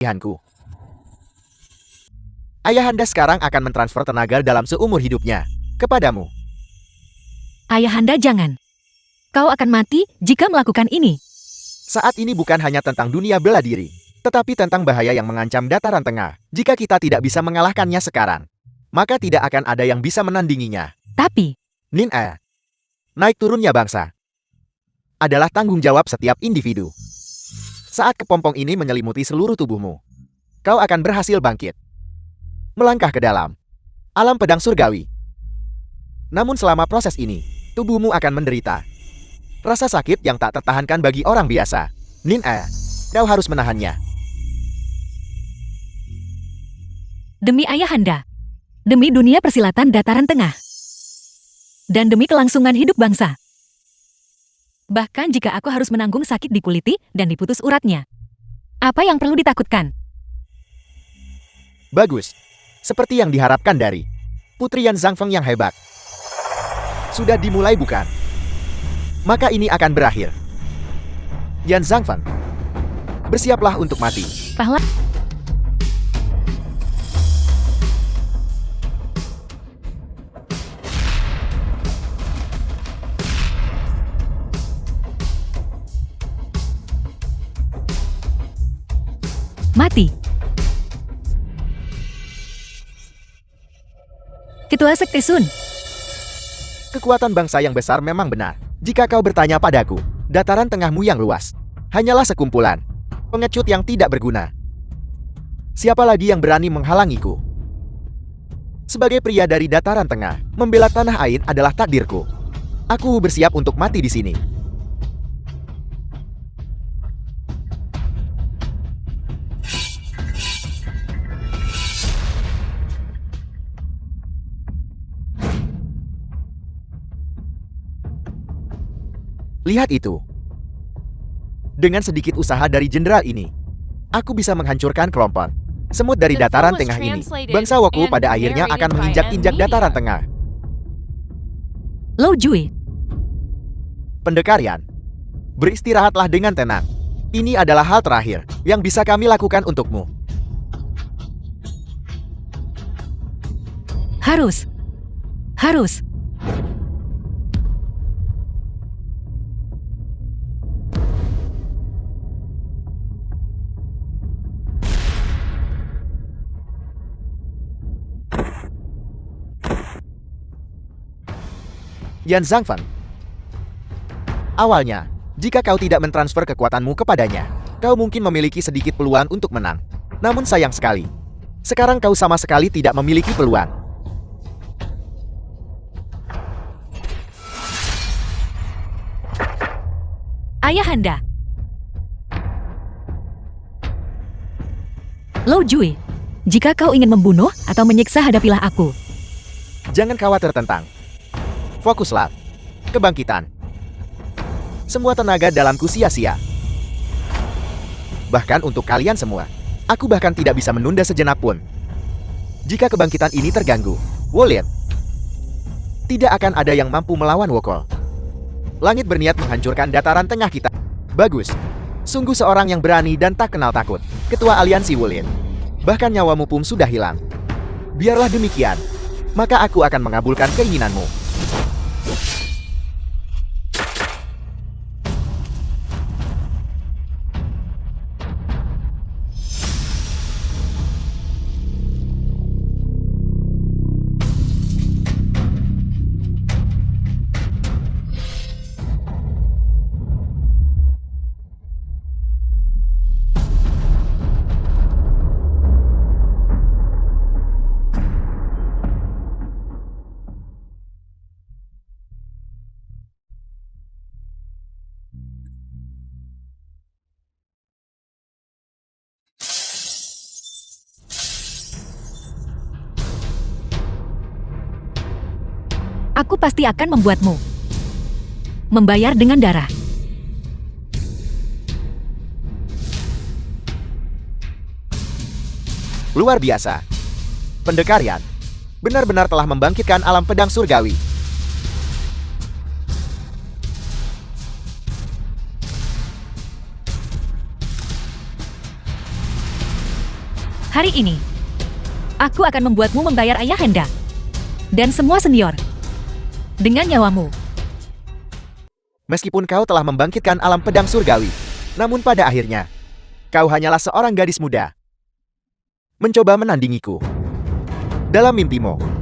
pilihanku. Ayahanda sekarang akan mentransfer tenaga dalam seumur hidupnya kepadamu. Ayahanda jangan. Kau akan mati jika melakukan ini. Saat ini bukan hanya tentang dunia bela diri, tetapi tentang bahaya yang mengancam dataran tengah. Jika kita tidak bisa mengalahkannya sekarang, maka tidak akan ada yang bisa menandinginya. Tapi, Naik turunnya bangsa adalah tanggung jawab setiap individu. Saat kepompong ini menyelimuti seluruh tubuhmu, kau akan berhasil bangkit. Melangkah ke dalam alam pedang surgawi. Namun selama proses ini, tubuhmu akan menderita rasa sakit yang tak tertahankan bagi orang biasa. Kau harus menahannya. demi Ayahanda, demi dunia persilatan dataran tengah, dan demi kelangsungan hidup bangsa. Bahkan jika aku harus menanggung sakit di kuliti dan diputus uratnya. Apa yang perlu ditakutkan? Bagus. Seperti yang diharapkan dari Putri Yan Zhangfeng yang hebat. Sudah dimulai bukan? Maka ini akan berakhir. Yan Zhangfeng, bersiaplah untuk mati. Pahlawan. Mati. Ketua Sekte Sun. Kekuatan bangsa yang besar memang benar. Jika kau bertanya padaku, dataran tengahmu yang luas hanyalah sekumpulan pengecut yang tidak berguna. Siapa lagi yang berani menghalangiku? Sebagai pria dari dataran tengah, membela tanah air adalah takdirku. Aku bersiap untuk mati di sini. Lihat itu. Dengan sedikit usaha dari jenderal ini, aku bisa menghancurkan kelompok semut dari dataran tengah ini. Bangsa Woku pada akhirnya akan menginjak-injak dataran tengah. Lou Jui. Pendekarian, beristirahatlah dengan tenang. Ini adalah hal terakhir yang bisa kami lakukan untukmu. Harus. Yan Zhangfeng. Awalnya, jika kau tidak mentransfer kekuatanmu kepadanya, kau mungkin memiliki sedikit peluang untuk menang. Namun sayang sekali, sekarang kau sama sekali tidak memiliki peluang. Ayahanda. Lou Jui, jika kau ingin membunuh atau menyiksa, hadapilah aku. Jangan khawatir tentang fokuslah. Kebangkitan. Semua tenaga dalamku sia-sia. Bahkan untuk kalian semua, aku bahkan tidak bisa menunda sejenak pun. Jika kebangkitan ini terganggu, Wolin, tidak akan ada yang mampu melawan Wokol. Langit berniat menghancurkan dataran tengah kita. Bagus. Sungguh seorang yang berani dan tak kenal takut. Ketua Aliansi Wolin. Bahkan nyawamu pun sudah hilang. Biarlah demikian. Maka aku akan mengabulkan keinginanmu. Aku pasti akan membuatmu membayar dengan darah. Luar biasa. Pendekarian benar-benar telah membangkitkan alam pedang surgawi. Hari ini, aku akan membuatmu membayar Ayahanda dan semua senior dengan nyawamu. Meskipun kau telah membangkitkan alam pedang surgawi, namun pada akhirnya, kau hanyalah seorang gadis muda. Mencoba menandingiku. Dalam mimpimu.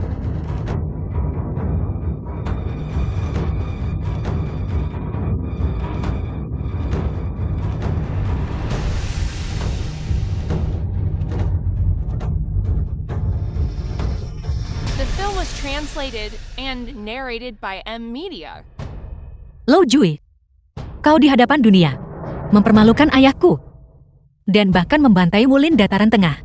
The film was translated and narrated by M Media. Lo Jui, kau di hadapan dunia, mempermalukan ayahku, dan bahkan membantai Wulin Dataran Tengah.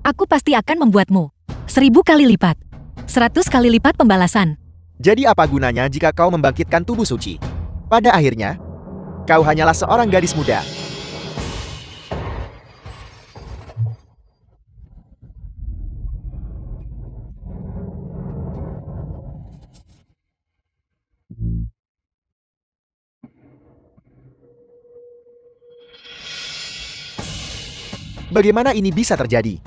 Aku pasti akan membuatmu 1000 kali lipat, 100 kali lipat pembalasan. Jadi apa gunanya jika kau membangkitkan tubuh suci? Pada akhirnya, kau hanyalah seorang gadis muda. Bagaimana ini bisa terjadi?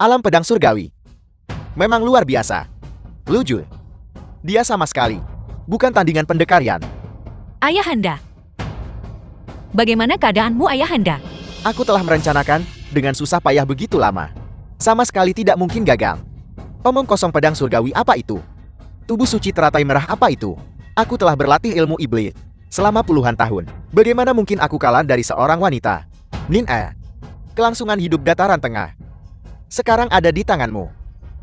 Alam pedang surgawi memang luar biasa. Lu Jui, dia sama sekali bukan tandingan pendekarian. Ayahanda, bagaimana keadaanmu Ayahanda? Aku telah merencanakan dengan susah payah begitu lama. Sama sekali tidak mungkin gagal. Omong kosong pedang surgawi apa itu? Tubuh suci teratai merah apa itu? Aku telah berlatih ilmu iblis selama puluhan tahun. Bagaimana mungkin aku kalah dari seorang wanita? Nin-a, kelangsungan hidup dataran tengah sekarang ada di tanganmu.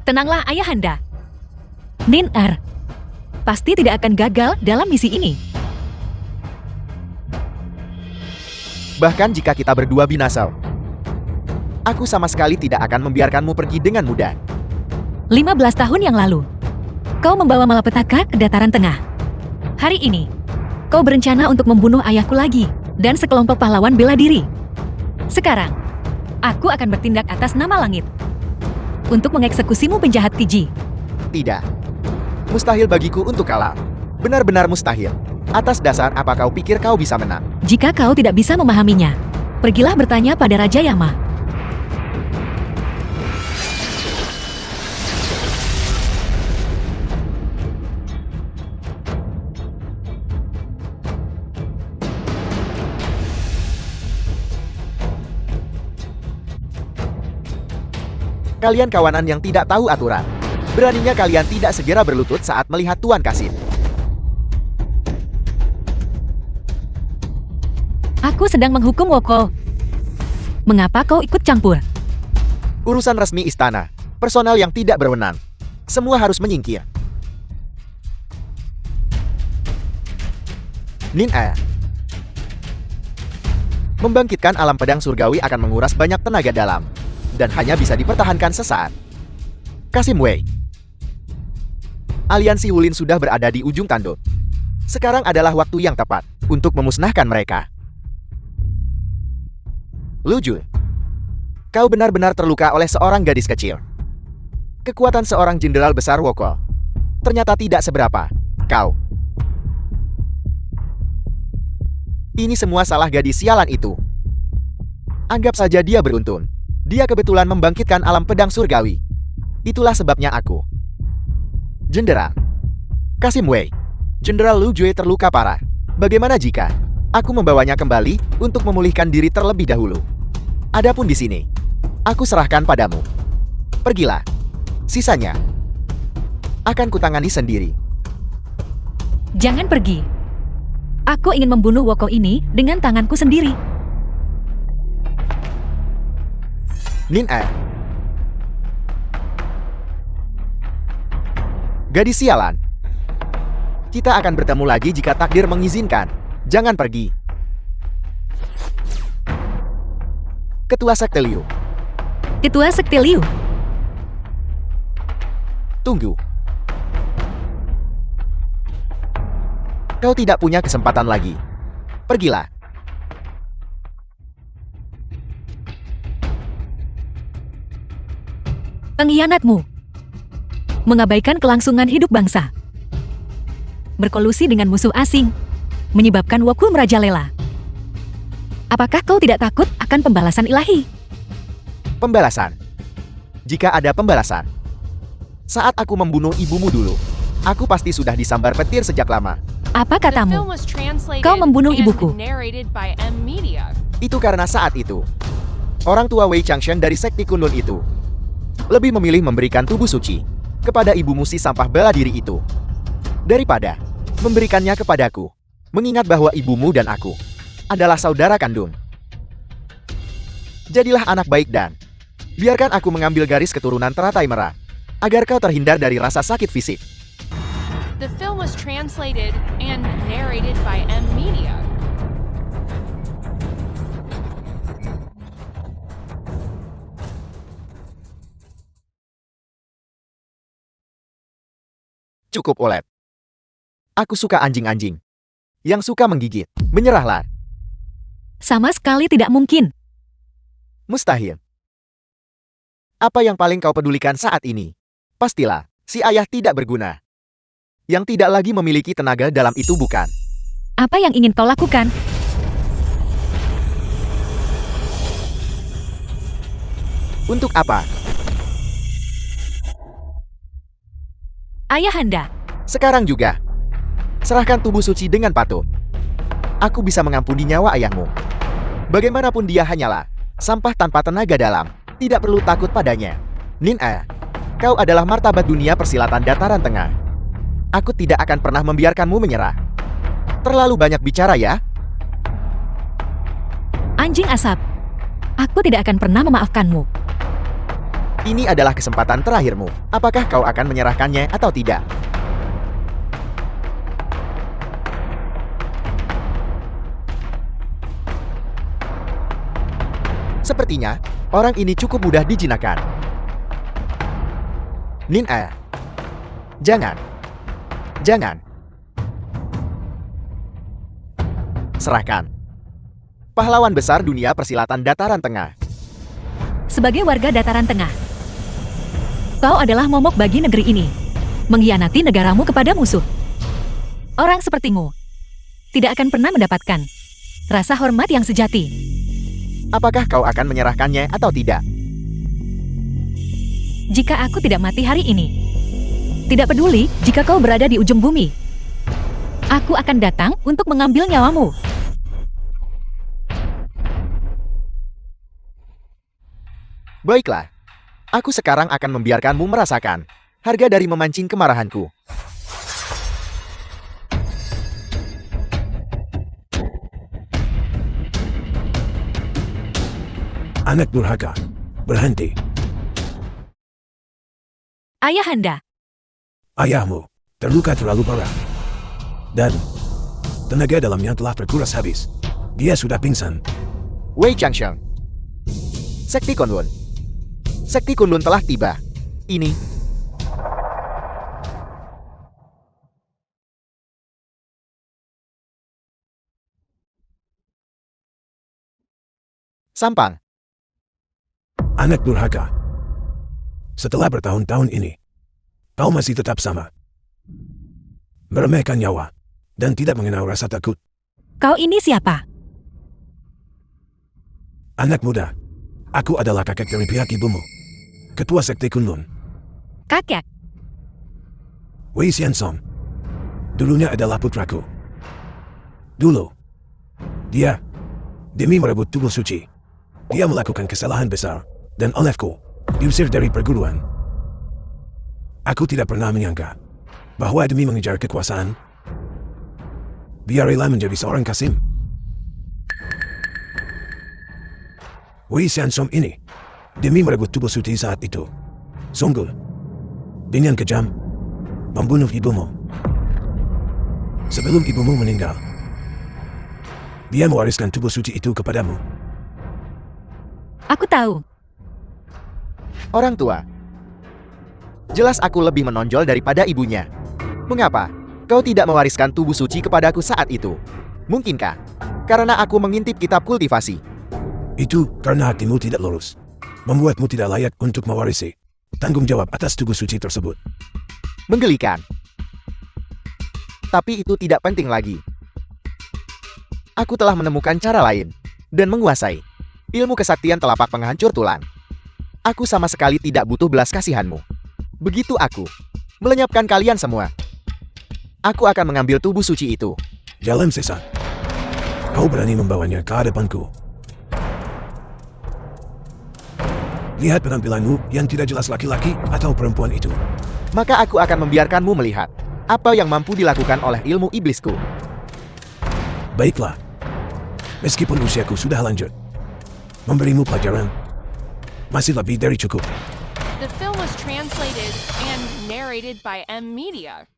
Tenanglah Ayahanda. Nin-ar pasti tidak akan gagal dalam misi ini. Bahkan jika kita berdua binasa, aku sama sekali tidak akan membiarkanmu pergi dengan mudah. 15 tahun yang lalu, kau membawa malapetaka ke dataran tengah. Hari ini, kau berencana untuk membunuh ayahku lagi dan sekelompok pahlawan bela diri. Sekarang, aku akan bertindak atas nama langit untuk mengeksekusimu penjahat keji. Tidak. Mustahil bagiku untuk kalah. Benar-benar mustahil. Atas dasar apa kau pikir kau bisa menang? Jika kau tidak bisa memahaminya, pergilah bertanya pada Raja Yama. Kalian kawanan yang tidak tahu aturan. Beraninya kalian tidak segera berlutut saat melihat Tuan Kasim. Aku sedang menghukum Woko. Mengapa kau ikut campur? Urusan resmi istana. Personal yang tidak berwenang. Semua harus menyingkir. Nin-a, membangkitkan alam pedang surgawi akan menguras banyak tenaga dalam dan hanya bisa dipertahankan sesaat. Kasim Wei, aliansi Wulin sudah berada di ujung tanduk. Sekarang adalah waktu yang tepat untuk memusnahkan mereka. Lu Jui, kau benar-benar terluka oleh seorang gadis kecil. Kekuatan seorang jenderal besar Woko ternyata tidak seberapa. Kau. Ini semua salah gadis sialan itu. Anggap saja dia beruntun. Dia kebetulan membangkitkan alam pedang surgawi. Itulah sebabnya aku. Jenderal Kasim Wei, Jenderal Lu Jui terluka parah. Bagaimana jika aku membawanya kembali untuk memulihkan diri terlebih dahulu? Adapun di sini, aku serahkan padamu. Pergilah. Sisanya akan kutangani sendiri. Jangan pergi. Aku ingin membunuh Woko ini dengan tanganku sendiri. Nin-a, gadis sialan. Kita akan bertemu lagi jika takdir mengizinkan. Jangan pergi. Ketua Sekte Liu. Ketua Sekte Liu. Tunggu. Kau tidak punya kesempatan lagi. Pergilah. Pengkhianatmu. Mengabaikan kelangsungan hidup bangsa. Berkolusi dengan musuh asing. menyebabkan Wokul merajalela. Apakah kau tidak takut akan pembalasan ilahi? Pembalasan. Jika ada pembalasan. Saat aku membunuh ibumu dulu, aku pasti sudah disambar petir sejak lama. Apa The film katamu? was translated Kau membunuh and ibuku. narrated by M Media. Itu karena saat itu, orang tua Wei Changshen dari sekti Kunlun itu lebih memilih memberikan tubuh suci kepada ibumu si sampah bela diri itu daripada memberikannya kepadaku, mengingat bahwa ibumu dan aku adalah saudara kandung. Jadilah anak baik dan biarkan aku mengambil garis keturunan teratai merah agar kau terhindar dari rasa sakit fisik. The film was translated and narrated by M Media. Cukup, Olet. Aku suka anjing-anjing yang suka menggigit. Menyerahlah. Sama sekali tidak mungkin. Mustahil. Apa yang paling kau pedulikan saat ini? Pastilah, si ayah tidak berguna. Yang tidak lagi memiliki tenaga dalam itu bukan. Apa yang ingin kau lakukan? Untuk apa? Ayahanda, Sekarang juga. Serahkan tubuh suci dengan patuh. Aku bisa mengampuni nyawa ayahmu. Bagaimanapun dia hanyalah sampah tanpa tenaga dalam. Tidak perlu takut padanya. Nin-a, kau adalah martabat dunia persilatan dataran tengah. Aku tidak akan pernah membiarkanmu menyerah. Terlalu banyak bicara ya. anjing asap. Aku tidak akan pernah memaafkanmu. Ini adalah kesempatan terakhirmu. Apakah kau akan menyerahkannya atau tidak? Sepertinya, orang ini cukup mudah dijinakkan. Nin-a. Jangan. Jangan. Serahkan. Pahlawan besar dunia persilatan dataran tengah. Sebagai warga dataran tengah, kau adalah momok bagi negeri ini. Mengkhianati negaramu kepada musuh. Orang sepertimu tidak akan pernah mendapatkan rasa hormat yang sejati. Apakah kau akan menyerahkannya atau tidak? Jika aku tidak mati hari ini, tidak peduli jika kau berada di ujung bumi, aku akan datang untuk mengambil nyawamu. Baiklah. Aku sekarang akan membiarkanmu merasakan harga dari memancing kemarahanku. Anak durhaka, berhenti. Ayahanda, Ayahmu terluka terlalu parah. Dan tenaga dalamnya telah terkuras habis. Dia sudah pingsan. Wei Changshen. Sekti Kunlun. Sekti Kunlun telah tiba. Ini. Sampang. Anak durhaka. Setelah bertahun-tahun ini, kau masih tetap sama. Meremehkan nyawa, dan tidak mengenal rasa takut. kau ini siapa? Anak muda, aku adalah kakek dari pihak ibumu. Ketua Sekte Kunlun, Kakek, Wei Xiansom. Dulunya adalah putraku. Dulu, dia, demi merebut tubuh suci, dia melakukan kesalahan besar, dan olehku, diusir dari perguruan. Aku tidak pernah menyangka bahwa demi mengejar kekuasaan, dia rela menjadi seorang kasim. Wei Xiansom ini, demi merebut tubuh suci saat itu, sungguh, dengan kejam, membunuh ibumu. Sebelum ibumu meninggal, dia mewariskan tubuh suci itu kepadamu. aku tahu. Orang tua. Jelas aku lebih menonjol daripada ibunya. Mengapa kau tidak mewariskan tubuh suci kepadaku saat itu? Mungkinkah karena aku mengintip kitab kultivasi? Itu karena hatimu tidak lurus, membuatmu tidak layak untuk mewarisi tanggung jawab atas tubuh suci tersebut. Menggelikan. Tapi itu tidak penting lagi. Aku telah menemukan cara lain dan menguasai ilmu kesaktian telapak penghancur tulang. Aku sama sekali tidak butuh belas kasihanmu. Begitu aku melenyapkan kalian semua, aku akan mengambil tubuh suci itu. Jalan sesat. Kau berani membawanya ke hadapanku. Lihat penampilanmu yang tidak jelas laki-laki atau perempuan itu. Maka aku akan membiarkanmu melihat apa yang mampu dilakukan oleh ilmu iblisku. Baiklah. Meskipun usiaku sudah lanjut, memberimu pelajaran masih lebih dari cukup. The film was translated and narrated by M Media.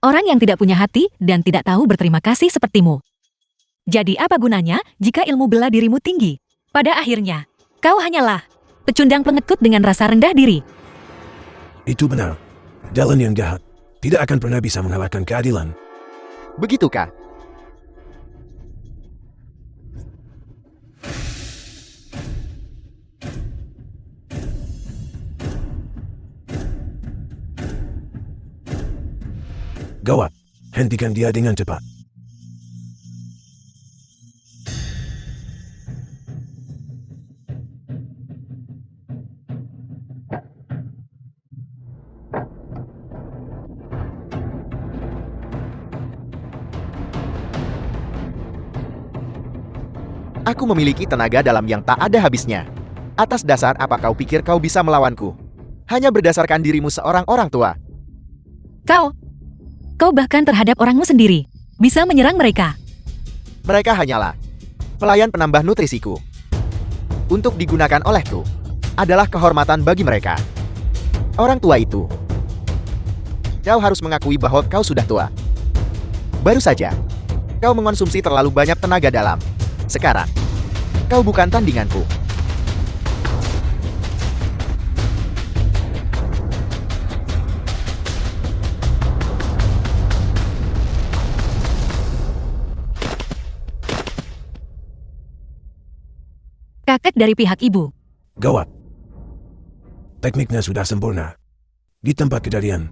Orang yang tidak punya hati dan tidak tahu berterima kasih sepertimu. Jadi apa gunanya jika ilmu bela dirimu tinggi? Pada akhirnya, kau hanyalah pecundang pengecut dengan rasa rendah diri. Itu benar. Jalan yang jahat tidak akan pernah bisa mengalahkan keadilan. Begitukah? Gawat. Hentikan dia dengan cepat. Aku memiliki tenaga dalam yang tak ada habisnya. Atas dasar apa kau pikir kau bisa melawanku? Hanya berdasarkan dirimu seorang orang tua. Kau bahkan terhadap orangmu sendiri bisa menyerang mereka. Mereka hanyalah pelayan penambah nutrisiku. Untuk digunakan olehku adalah kehormatan bagi mereka. Orang tua itu. Kau harus mengakui bahwa kau sudah tua. Baru saja, kau mengonsumsi terlalu banyak tenaga dalam. Sekarang, kau bukan tandinganku. Kakek dari pihak ibu. Gawat. Tekniknya sudah sempurna. Di tempat kejadian,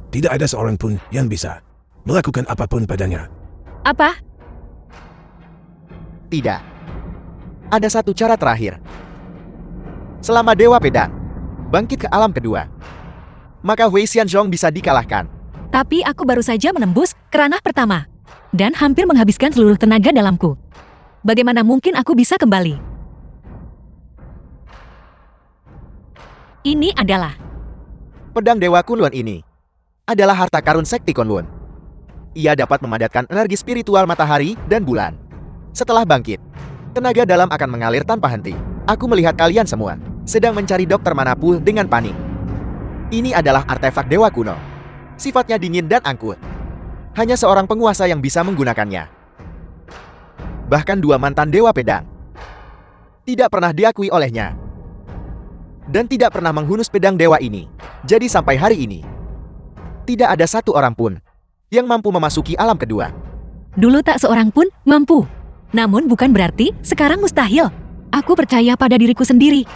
tidak ada seorang pun yang bisa melakukan apapun padanya. Apa? Tidak. Ada satu cara terakhir. Selama Dewa Pedang bangkit ke alam kedua, maka Wei Xianzhong bisa dikalahkan. Tapi aku baru saja menembus ke ranah pertama dan hampir menghabiskan seluruh tenaga dalamku. Bagaimana mungkin aku bisa kembali? Ini adalah Pedang Dewa Kunlun ini adalah harta karun sekti Kunlun. Ia dapat memadatkan energi spiritual matahari dan bulan. Setelah bangkit, tenaga dalam akan mengalir tanpa henti. Aku melihat kalian semua sedang mencari dokter Manapul dengan panik. Ini adalah artefak dewa kuno. Sifatnya dingin dan angkuh. Hanya seorang penguasa yang bisa menggunakannya. Bahkan dua mantan dewa pedang tidak pernah diakui olehnya. Dan tidak pernah menghunus pedang dewa ini. Jadi sampai hari ini, tidak ada satu orang pun yang mampu memasuki alam kedua. dulu tak seorang pun mampu. Namun bukan berarti sekarang mustahil. Aku percaya pada diriku sendiri.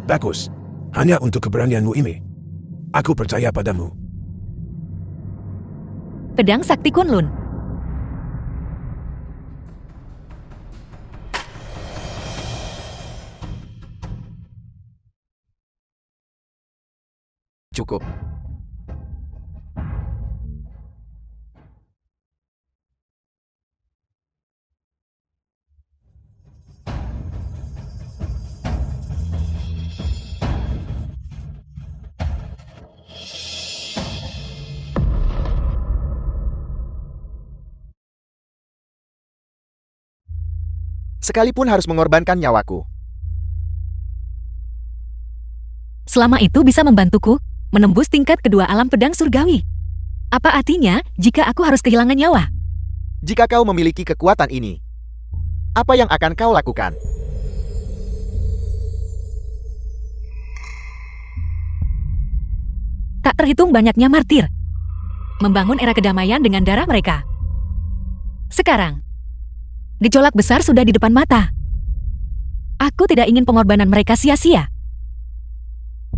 Bagus. Hanya untuk keberanianmu ini. Aku percaya padamu. Pedang Sakti Kunlun. Cukup. Sekalipun harus mengorbankan nyawaku. Selama itu bisa membantuku menembus tingkat kedua alam pedang surgawi. Apa artinya jika aku harus kehilangan nyawa? Jika kau memiliki kekuatan ini, apa yang akan kau lakukan? Tak terhitung banyaknya martir. Membangun era kedamaian dengan darah mereka. Sekarang, gejolak besar sudah di depan mata. Aku tidak ingin pengorbanan mereka sia-sia.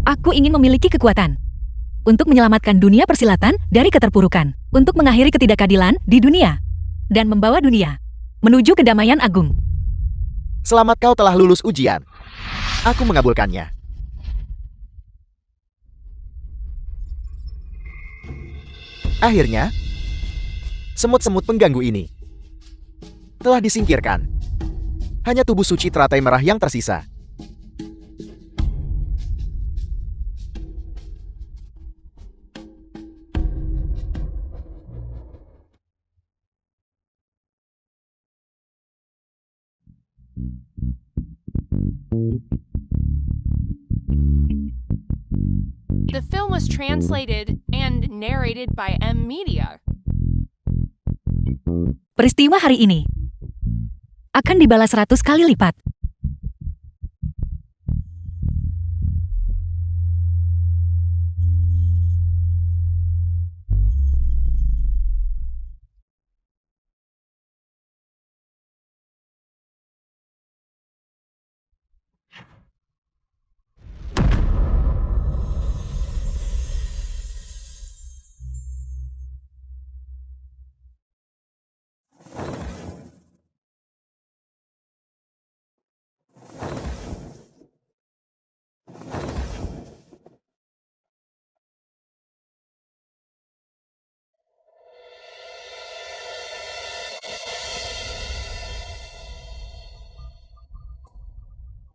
Aku ingin memiliki kekuatan untuk menyelamatkan dunia persilatan dari keterpurukan, untuk mengakhiri ketidakadilan di dunia, dan membawa dunia menuju kedamaian agung. Selamat kau telah lulus ujian. Aku mengabulkannya. Akhirnya, semut-semut pengganggu ini telah disingkirkan. Hanya tubuh suci teratai merah yang tersisa. The film was translated and narrated by M Media. Peristiwa hari ini akan dibalas 100 kali lipat.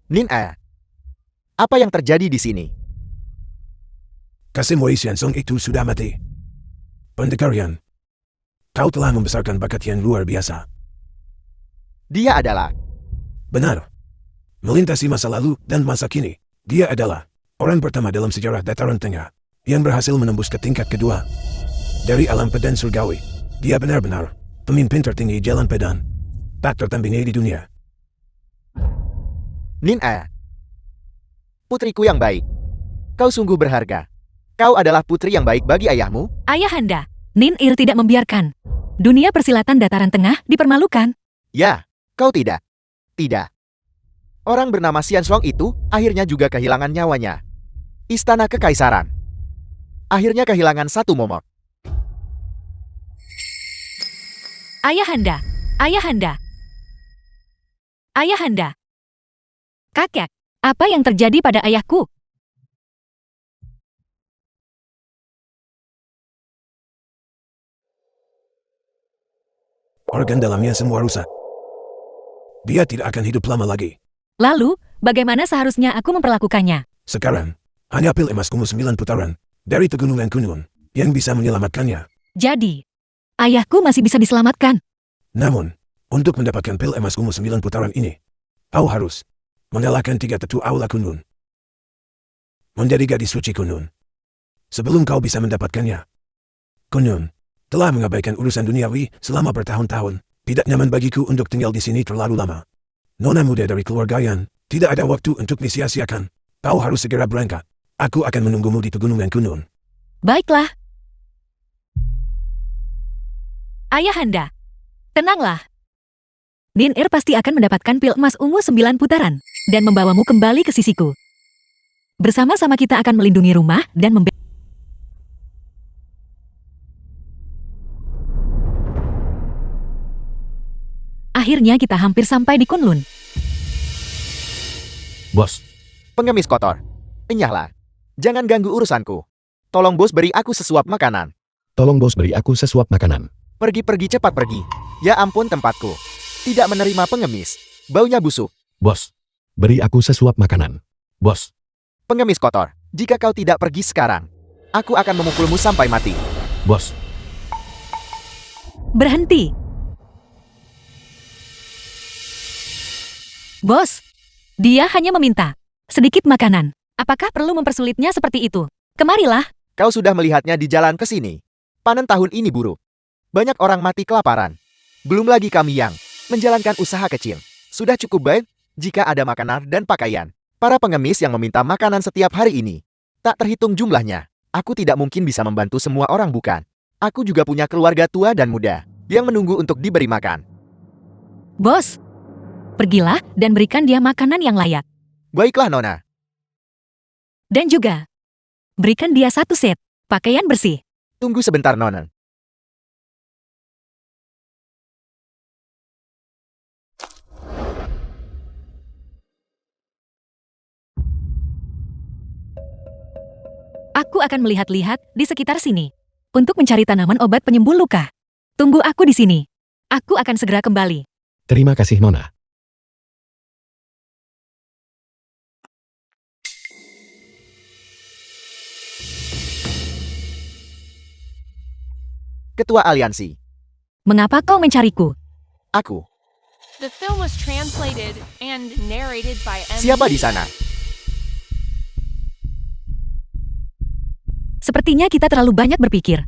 Nin A, apa yang terjadi di sini? Kasim Wei Xianzong itu sudah mati. Pendekar Yan, kau telah membesarkan bakat yang luar biasa. Dia adalah Benar. Melintasi masa lalu dan masa kini, dia adalah orang pertama dalam sejarah Dataran Tengah yang berhasil menembus ke tingkat kedua. Dari alam pedang surgawi, dia benar-benar pemimpin tertinggi jalan pedang tak tertandingi di dunia. Nin A, putriku yang baik. Kau sungguh berharga. Kau adalah putri yang baik bagi ayahmu. Ayahanda, Nin Ir tidak membiarkan dunia persilatan dataran tengah dipermalukan. Ya, kau tidak. Tidak. Orang bernama Xianzong itu akhirnya juga kehilangan nyawanya. Istana Kekaisaran akhirnya kehilangan satu momok. Ayahanda, Ayahanda, Ayahanda. Kakek, apa yang terjadi pada ayahku? Organ dalamnya semua rusak. Dia tidak akan hidup lama lagi. Lalu, bagaimana seharusnya aku memperlakukannya? Sekarang, hanya pil emas kumuh 9 putaran dari Pegunungan Kunun yang bisa menyelamatkannya. Jadi, ayahku masih bisa diselamatkan. Namun, untuk mendapatkan pil emas kumuh 9 putaran ini, kau harus mengalahkan 3 tetua aula Kunun. Menjadi gadis suci Kunun. Sebelum kau bisa mendapatkannya, Kunun telah mengabaikan urusan duniawi selama bertahun-tahun. Tidak nyaman bagiku untuk tinggal di sini terlalu lama. Nona muda dari keluarga Yan, tidak ada waktu untuk disia-siakan. Kau harus segera berangkat. Aku akan menunggumu di Pegunungan Kunun. Baiklah. Ayahanda, tenanglah. Nin Ir pasti akan mendapatkan pil emas ungu 9 putaran dan membawamu kembali ke sisiku. Bersama-sama kita akan melindungi rumah dan Akhirnya kita hampir sampai di Kunlun. Bos, Pengemis kotor. Enyahlah. Jangan ganggu urusanku. Tolong bos beri aku sesuap makanan. tolong bos beri aku sesuap makanan. Pergi-pergi cepat pergi. Ya ampun tempatku. Tidak menerima pengemis. Baunya busuk. Bos, beri aku sesuap makanan. Bos, Pengemis kotor. Jika kau tidak pergi sekarang, aku akan memukulmu sampai mati. bos, Berhenti. Bos, dia hanya meminta sedikit makanan. Apakah perlu mempersulitnya seperti itu? Kemarilah. Kau sudah melihatnya di jalan ke sini. Panen tahun ini buruk. Banyak orang mati kelaparan. Belum lagi kami yang menjalankan usaha kecil. Sudah cukup baik jika ada makanan dan pakaian. Para pengemis yang meminta makanan setiap hari ini. Tak terhitung jumlahnya. Aku tidak mungkin bisa membantu semua orang, bukan? Aku juga punya keluarga tua dan muda yang menunggu untuk diberi makan. Bos, pergilah dan berikan dia makanan yang layak. Baiklah, Nona. Dan juga, berikan dia 1 set pakaian bersih. Tunggu sebentar, Nona. Aku akan melihat-lihat di sekitar sini untuk mencari tanaman obat penyembuh luka. Tunggu aku di sini. Aku akan segera kembali. Terima kasih, Nona. Ketua Aliansi. Mengapa kau mencariku? Aku. The film was translated and narrated by M. Siapa di sana? Sepertinya kita terlalu banyak berpikir.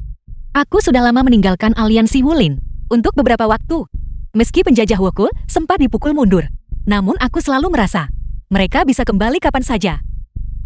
Aku sudah lama meninggalkan aliansi Wulin untuk beberapa waktu. Meski penjajah Wokul sempat dipukul mundur, namun aku selalu merasa mereka bisa kembali kapan saja.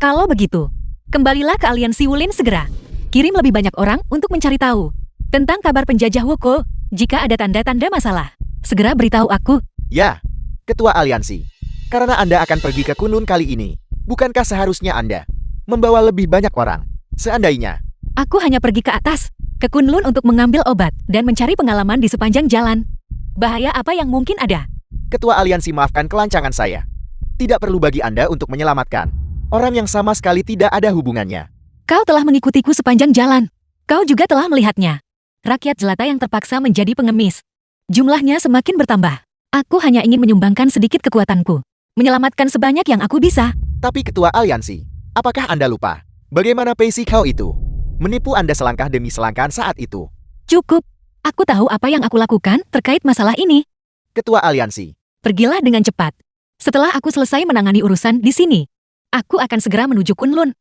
Kalau begitu, kembalilah ke aliansi Wulin segera. Kirim lebih banyak orang untuk mencari tahu tentang kabar penjajah Wokul. Jika ada tanda-tanda masalah, segera beritahu aku. Ya, Ketua Aliansi. Karena Anda akan pergi ke Kunlun kali ini, bukankah seharusnya Anda membawa lebih banyak orang? Seandainya Aku hanya pergi ke atas, ke Kunlun untuk mengambil obat dan mencari pengalaman di sepanjang jalan. Bahaya apa yang mungkin ada? Ketua Aliansi, maafkan kelancangan saya. Tidak perlu bagi Anda untuk menyelamatkan orang yang sama sekali tidak ada hubungannya. Kau telah mengikutiku sepanjang jalan. Kau juga telah melihatnya. Rakyat jelata yang terpaksa menjadi pengemis. Jumlahnya semakin bertambah. Aku hanya ingin menyumbangkan sedikit kekuatanku. Menyelamatkan sebanyak yang aku bisa. Tapi Ketua Aliansi, apakah Anda lupa bagaimana Pacey kau itu menipu Anda selangkah demi selangkah saat itu? Cukup. Aku tahu apa yang aku lakukan terkait masalah ini. Ketua Aliansi, Pergilah dengan cepat. Setelah aku selesai menangani urusan di sini, aku akan segera menuju Kunlun.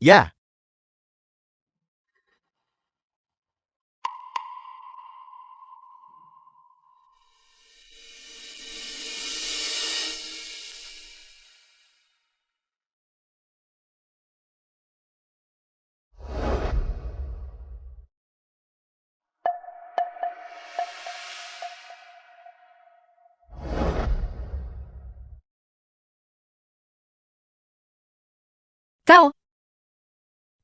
ya.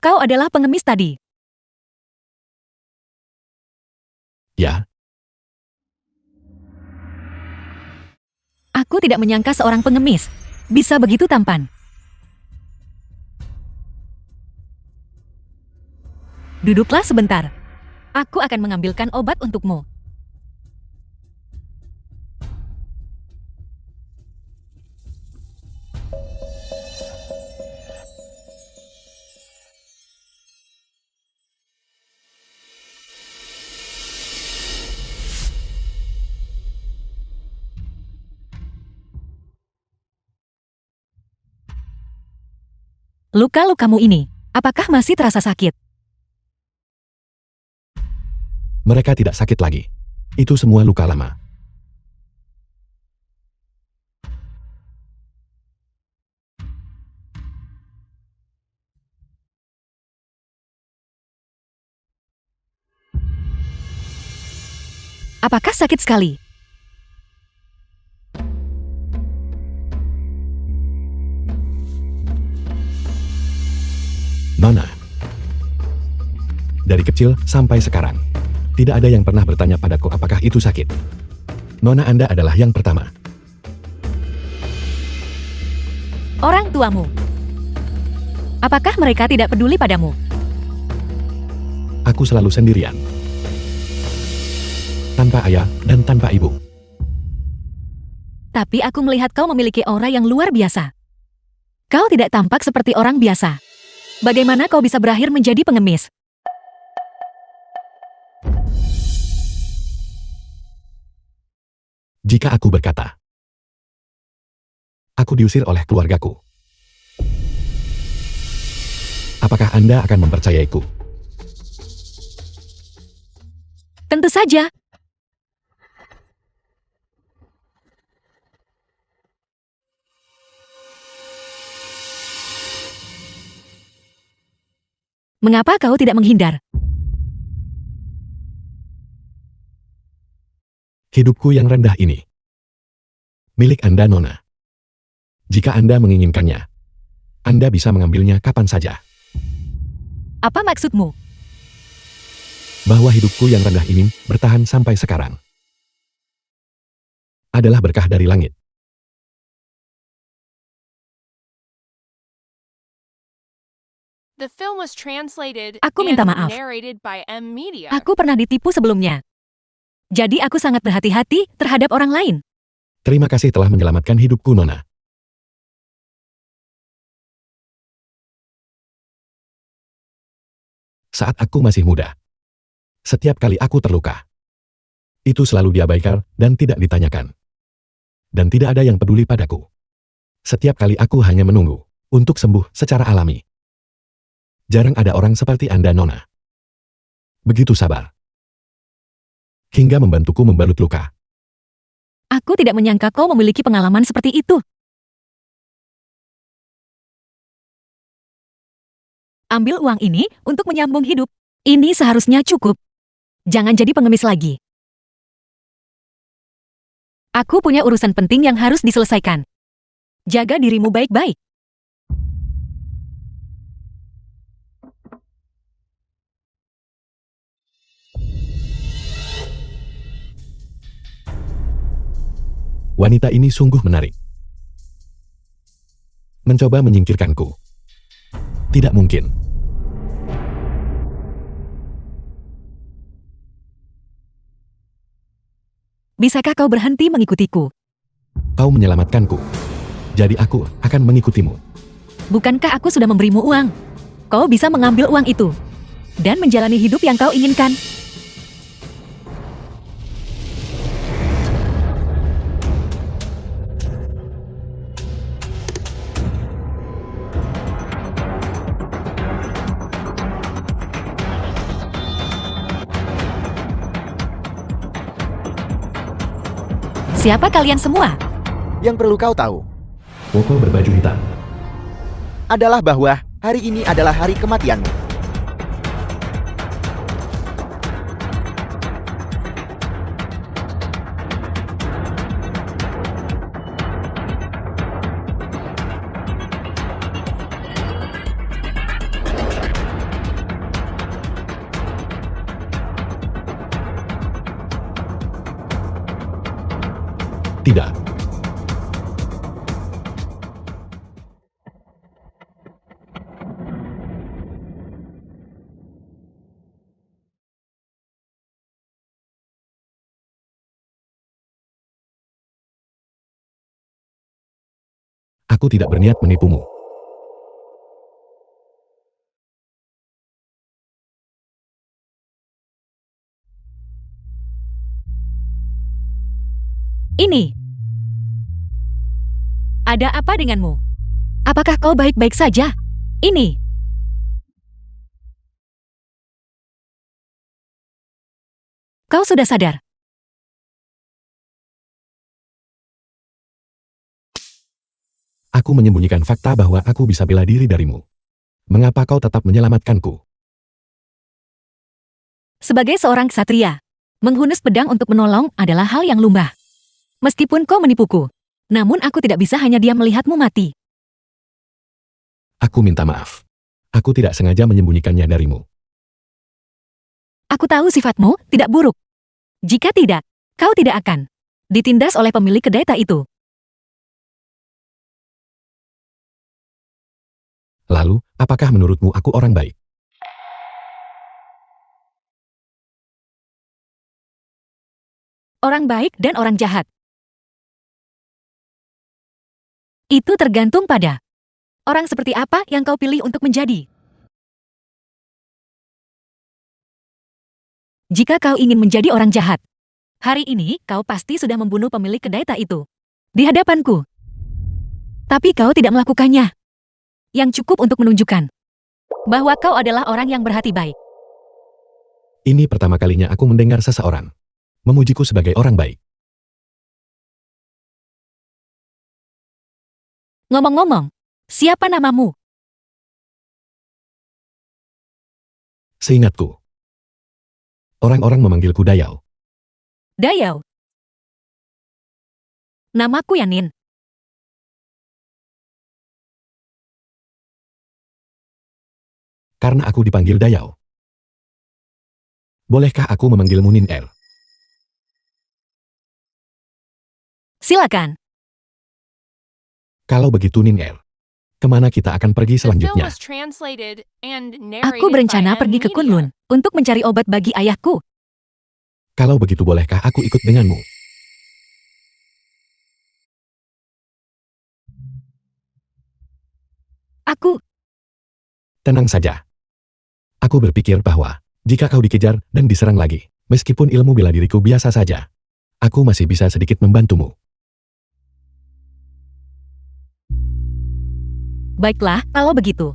Kau adalah pengemis tadi. Ya, Aku tidak menyangka seorang pengemis bisa begitu tampan. Duduklah sebentar. Aku akan mengambilkan obat untukmu. Luka-lukamu ini, apakah masih terasa sakit? mereka tidak sakit lagi. Itu semua luka lama. Apakah sakit sekali? Nona. Dari kecil sampai sekarang, tidak ada yang pernah bertanya padaku apakah itu sakit. Nona Anda adalah yang pertama. Orang tuamu. Apakah mereka tidak peduli padamu? Aku selalu sendirian. Tanpa ayah dan tanpa ibu. Tapi aku melihat kau memiliki aura yang luar biasa. Kau tidak tampak seperti orang biasa. Bagaimana kau bisa berakhir menjadi pengemis? Jika aku berkata, Aku diusir oleh keluargaku. Apakah Anda akan mempercayaiku? Tentu saja. Mengapa kau tidak menghindar? Hidupku yang rendah ini milik Anda, Nona. Jika Anda menginginkannya, Anda bisa mengambilnya kapan saja. Apa maksudmu? Bahwa hidupku yang rendah ini bertahan sampai sekarang adalah berkah dari langit. The film was translated Aku minta and maaf. narrated by M Media. Aku pernah ditipu sebelumnya. Jadi aku sangat berhati-hati terhadap orang lain. Terima kasih telah menyelamatkan hidupku, Nona. Saat aku masih muda, setiap kali aku terluka, itu selalu diabaikan dan tidak ditanyakan. Dan tidak ada yang peduli padaku. Setiap kali aku hanya menunggu untuk sembuh secara alami. Jarang ada orang seperti Anda, Nona. Begitu sabar. Hingga membantuku membalut luka. Aku tidak menyangka kau memiliki pengalaman seperti itu. Ambil uang ini untuk menyambung hidup. Ini seharusnya cukup. Jangan jadi pengemis lagi. Aku punya urusan penting yang harus diselesaikan. Jaga dirimu baik-baik. Wanita ini sungguh menarik. Mencoba menyingkirkanku. Tidak mungkin. Bisakah kau berhenti mengikutiku? Kau menyelamatkanku. Jadi aku akan mengikutimu. Bukankah aku sudah memberimu uang? Kau bisa mengambil uang itu dan menjalani hidup yang kau inginkan. Siapa kalian semua? Yang perlu kau tahu Woko berbaju hitam. adalah bahwa hari ini adalah hari kematianmu. Tidak. Aku tidak berniat menipumu. Ini. Ada apa denganmu? Apakah kau baik-baik saja? Ini. Kau sudah sadar? Aku menyembunyikan fakta bahwa aku bisa bela diri darimu. Mengapa kau tetap menyelamatkanku? Sebagai seorang ksatria, menghunus pedang untuk menolong adalah hal yang lumrah. Meskipun kau menipuku, namun aku tidak bisa hanya diam melihatmu mati. Aku minta maaf. Aku tidak sengaja menyembunyikannya darimu. Aku tahu sifatmu tidak buruk. Jika tidak, kau tidak akan ditindas oleh pemilik kedai tak itu. Lalu, apakah menurutmu aku orang baik? Orang baik dan orang jahat. Itu tergantung pada orang seperti apa yang kau pilih untuk menjadi. Jika kau ingin menjadi orang jahat, hari ini kau pasti sudah membunuh pemilik kedai tak itu. Di hadapanku. Tapi kau tidak melakukannya. Yang cukup untuk menunjukkan bahwa kau adalah orang yang berhati baik. Ini pertama kalinya aku mendengar seseorang memujiku sebagai orang baik. Ngomong-ngomong, siapa namamu? Seingatku, orang-orang memanggilku Dayau. Dayau. Namaku Yanin. Karena aku dipanggil Dayau. Bolehkah aku memanggilmu Nin Er? Silakan. Kalau begitu Nin Er, kemana kita akan pergi The film selanjutnya? was translated and narrated Aku berencana by pergi ke Media. Kunlun untuk mencari obat bagi ayahku. Kalau begitu bolehkah aku ikut denganmu? Aku, Tenang saja. Aku berpikir bahwa, jika kau dikejar dan diserang lagi, meskipun ilmu bela diriku biasa saja, aku masih bisa sedikit membantumu. baiklah kalau begitu.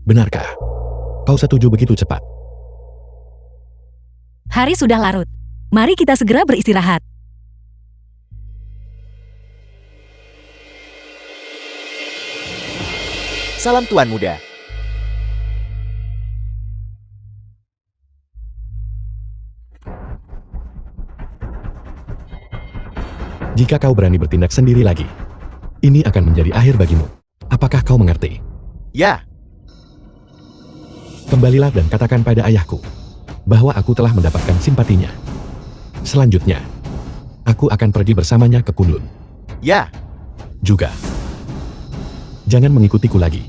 Benarkah? Kau setuju begitu cepat? Hari sudah larut. Mari kita segera beristirahat. Salam Tuan Muda. Jika kau berani bertindak sendiri lagi, ini akan menjadi akhir bagimu. Apakah kau mengerti? Ya, Kembalilah dan katakan pada ayahku bahwa aku telah mendapatkan simpatinya. Selanjutnya, aku akan pergi bersamanya ke Kunlun. ya. Juga, jangan mengikutiku lagi.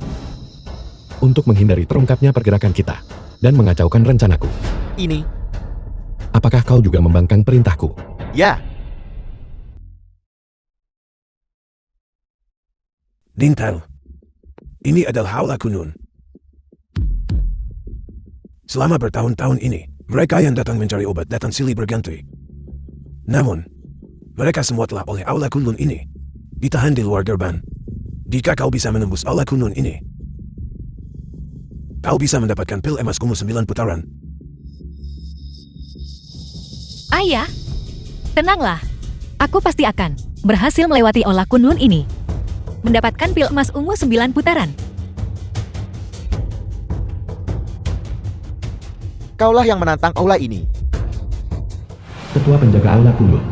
Untuk menghindari terungkapnya pergerakan kita dan mengacaukan rencanaku. Ini, Apakah kau juga membangkang perintahku? ya. Nintal. Ini adalah Aula Kunlun. Selama bertahun-tahun ini, mereka yang datang mencari obat datang silih berganti. Namun, mereka semua telah oleh Aula Kunlun ini ditahan di luar gerbang. Jika kau bisa menembus Aula Kunlun ini, kau bisa mendapatkan pil emas kumuh 9 putaran. Ayah, tenanglah. Aku pasti akan berhasil melewati Aula Kunlun ini. Mendapatkan pil emas ungu 9 putaran. Kaulah yang menantang aula ini. Ketua penjaga Aula Kunlun.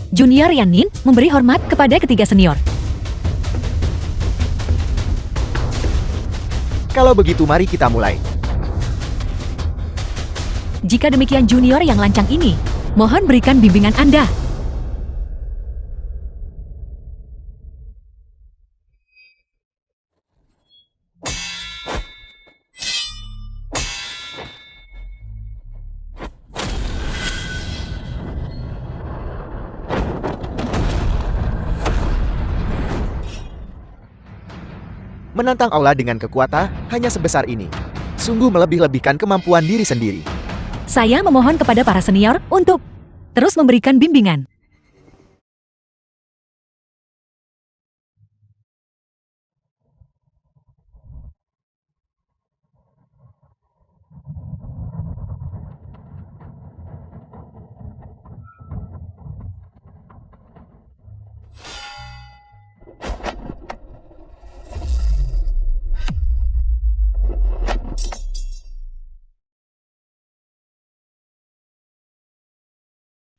Junior Yanin memberi hormat kepada ketiga senior. Kalau begitu mari kita mulai. Jika demikian junior yang lancang ini, mohon berikan bimbingan Anda. Menantang aula dengan kekuatan hanya sebesar ini. Sungguh melebih-lebihkan kemampuan diri sendiri. Saya memohon kepada para senior untuk terus memberikan bimbingan.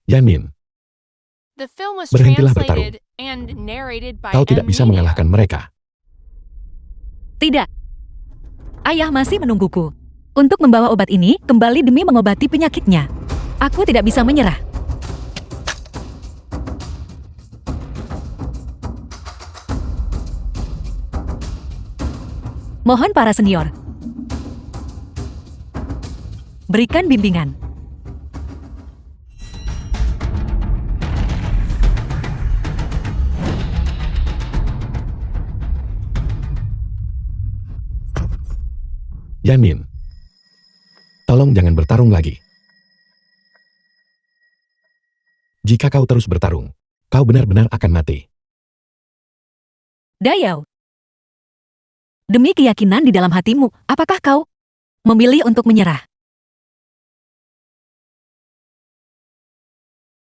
Yanin, The film was Berhentilah translated and narrated by kau tidak bisa Media. mengalahkan mereka. Tidak. Ayah masih menungguku. Untuk membawa obat ini kembali demi mengobati penyakitnya. Aku tidak bisa menyerah. Mohon para senior. Berikan bimbingan. Yanin, tolong jangan bertarung lagi. Jika kau terus bertarung, kau benar-benar akan mati. Dayao. Demi keyakinan di dalam hatimu, apakah kau memilih untuk menyerah?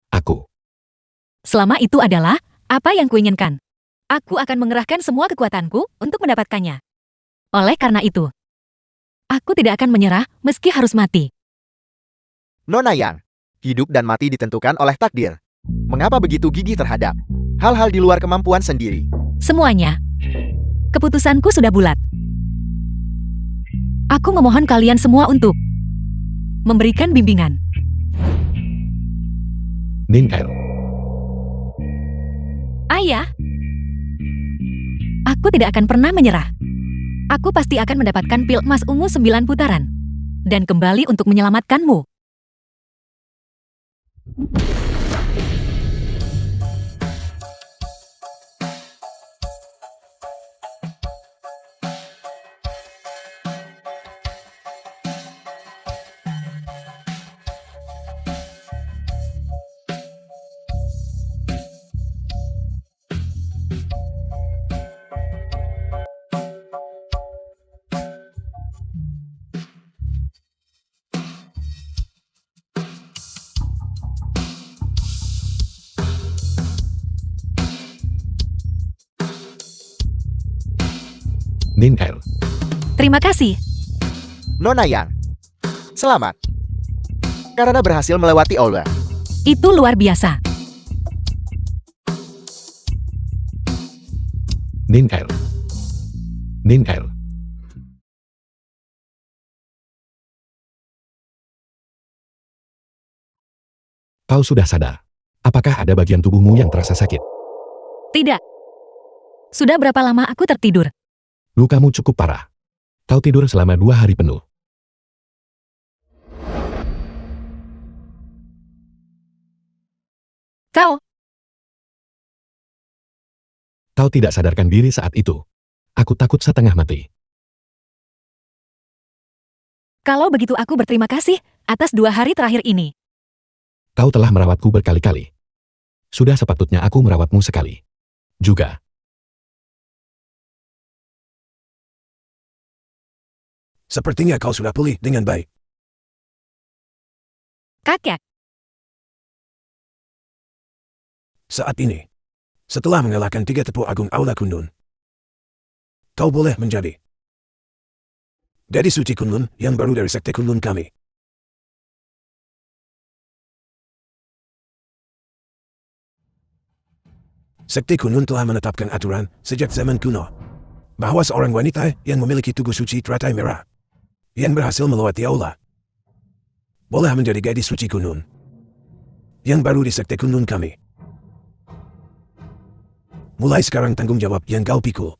Aku. Selama itu adalah apa yang kuinginkan. Aku akan mengerahkan semua kekuatanku untuk mendapatkannya. Oleh karena itu, aku tidak akan menyerah meski harus mati. Nona Yang, hidup dan mati ditentukan oleh takdir. Mengapa begitu gigih terhadap hal-hal di luar kemampuan sendiri? Semuanya. Keputusanku sudah bulat. Aku memohon kalian semua untuk memberikan bimbingan. Nin El. Ayah, aku tidak akan pernah menyerah. Aku pasti akan mendapatkan pil emas ungu 9 putaran. Dan kembali untuk menyelamatkanmu. Nin El. Terima kasih. Nona Yang, selamat. Karena berhasil melewati aula. Itu luar biasa. Nin El. Nin El. Kau sudah sadar. Apakah ada bagian tubuhmu yang terasa sakit? Tidak. Sudah berapa lama aku tertidur? Lukamu cukup parah. Kau tidur selama 2 hari penuh. Kau tidak sadarkan diri saat itu. Aku takut setengah mati. Kalau begitu aku berterima kasih atas 2 hari terakhir ini. Kau telah merawatku berkali-kali. Sudah sepatutnya aku merawatmu sekali. Juga. Sepertinya kau sudah pulih dengan baik. Kakek, Saat ini, setelah mengalahkan 3 tepuk agung Aula Kunlun, kau boleh menjadi Gadis Suci Kunlun yang baru dari Sekte Kunlun kami. Sekte Kunlun telah menetapkan aturan sejak zaman kuno bahwa seorang wanita yang memiliki tubuh suci teratai merah yang berhasil melewati aula boleh menjadi Gadis Suci Kunlun yang baru di Sekte Kunlun kami. Mulai sekarang tanggung jawab yang kau pikul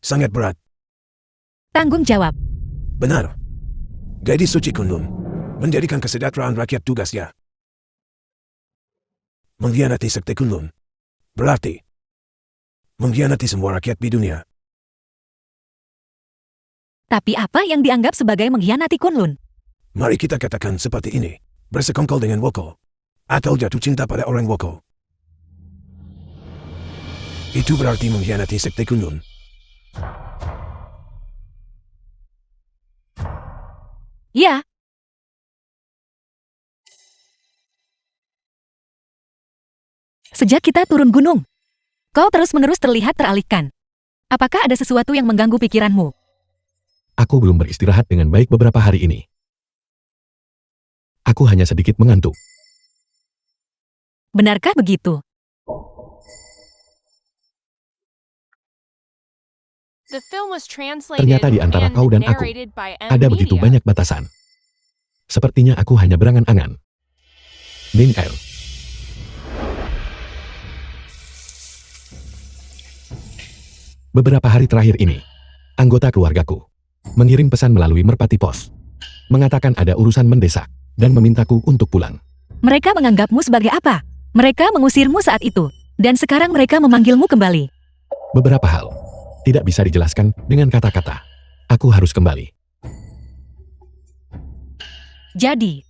sangat berat. tanggung jawab. Benar. Gadis Suci Kunlun menjadikan kesejahteraan rakyat tugasnya. Mengkhianati Sekte Kunlun berarti mengkhianati semua rakyat di dunia. Tapi apa yang dianggap sebagai mengkhianati Kunlun? Mari kita katakan seperti ini. Bersekongkol dengan Woko atau jatuh cinta pada orang Woko. Itu berarti mengkhianati Sekte Kunlun. Ya. Sejak kita turun gunung, kau terus-menerus terlihat teralihkan. Apakah ada sesuatu yang mengganggu pikiranmu? Aku belum beristirahat dengan baik beberapa hari ini. Aku hanya sedikit mengantuk. Benarkah begitu? The film was translated Ternyata di antara and kau dan aku, narrated by M ada begitu Media. banyak batasan. Sepertinya aku hanya berangan-angan. Nin El. Beberapa hari terakhir ini, anggota keluargaku mengirim pesan melalui Merpati Pos, mengatakan ada urusan mendesak dan memintaku untuk pulang. Mereka menganggapmu sebagai apa? Mereka mengusirmu saat itu, dan sekarang mereka memanggilmu kembali. Beberapa hal tidak bisa dijelaskan dengan kata-kata. Aku harus kembali. Jadi,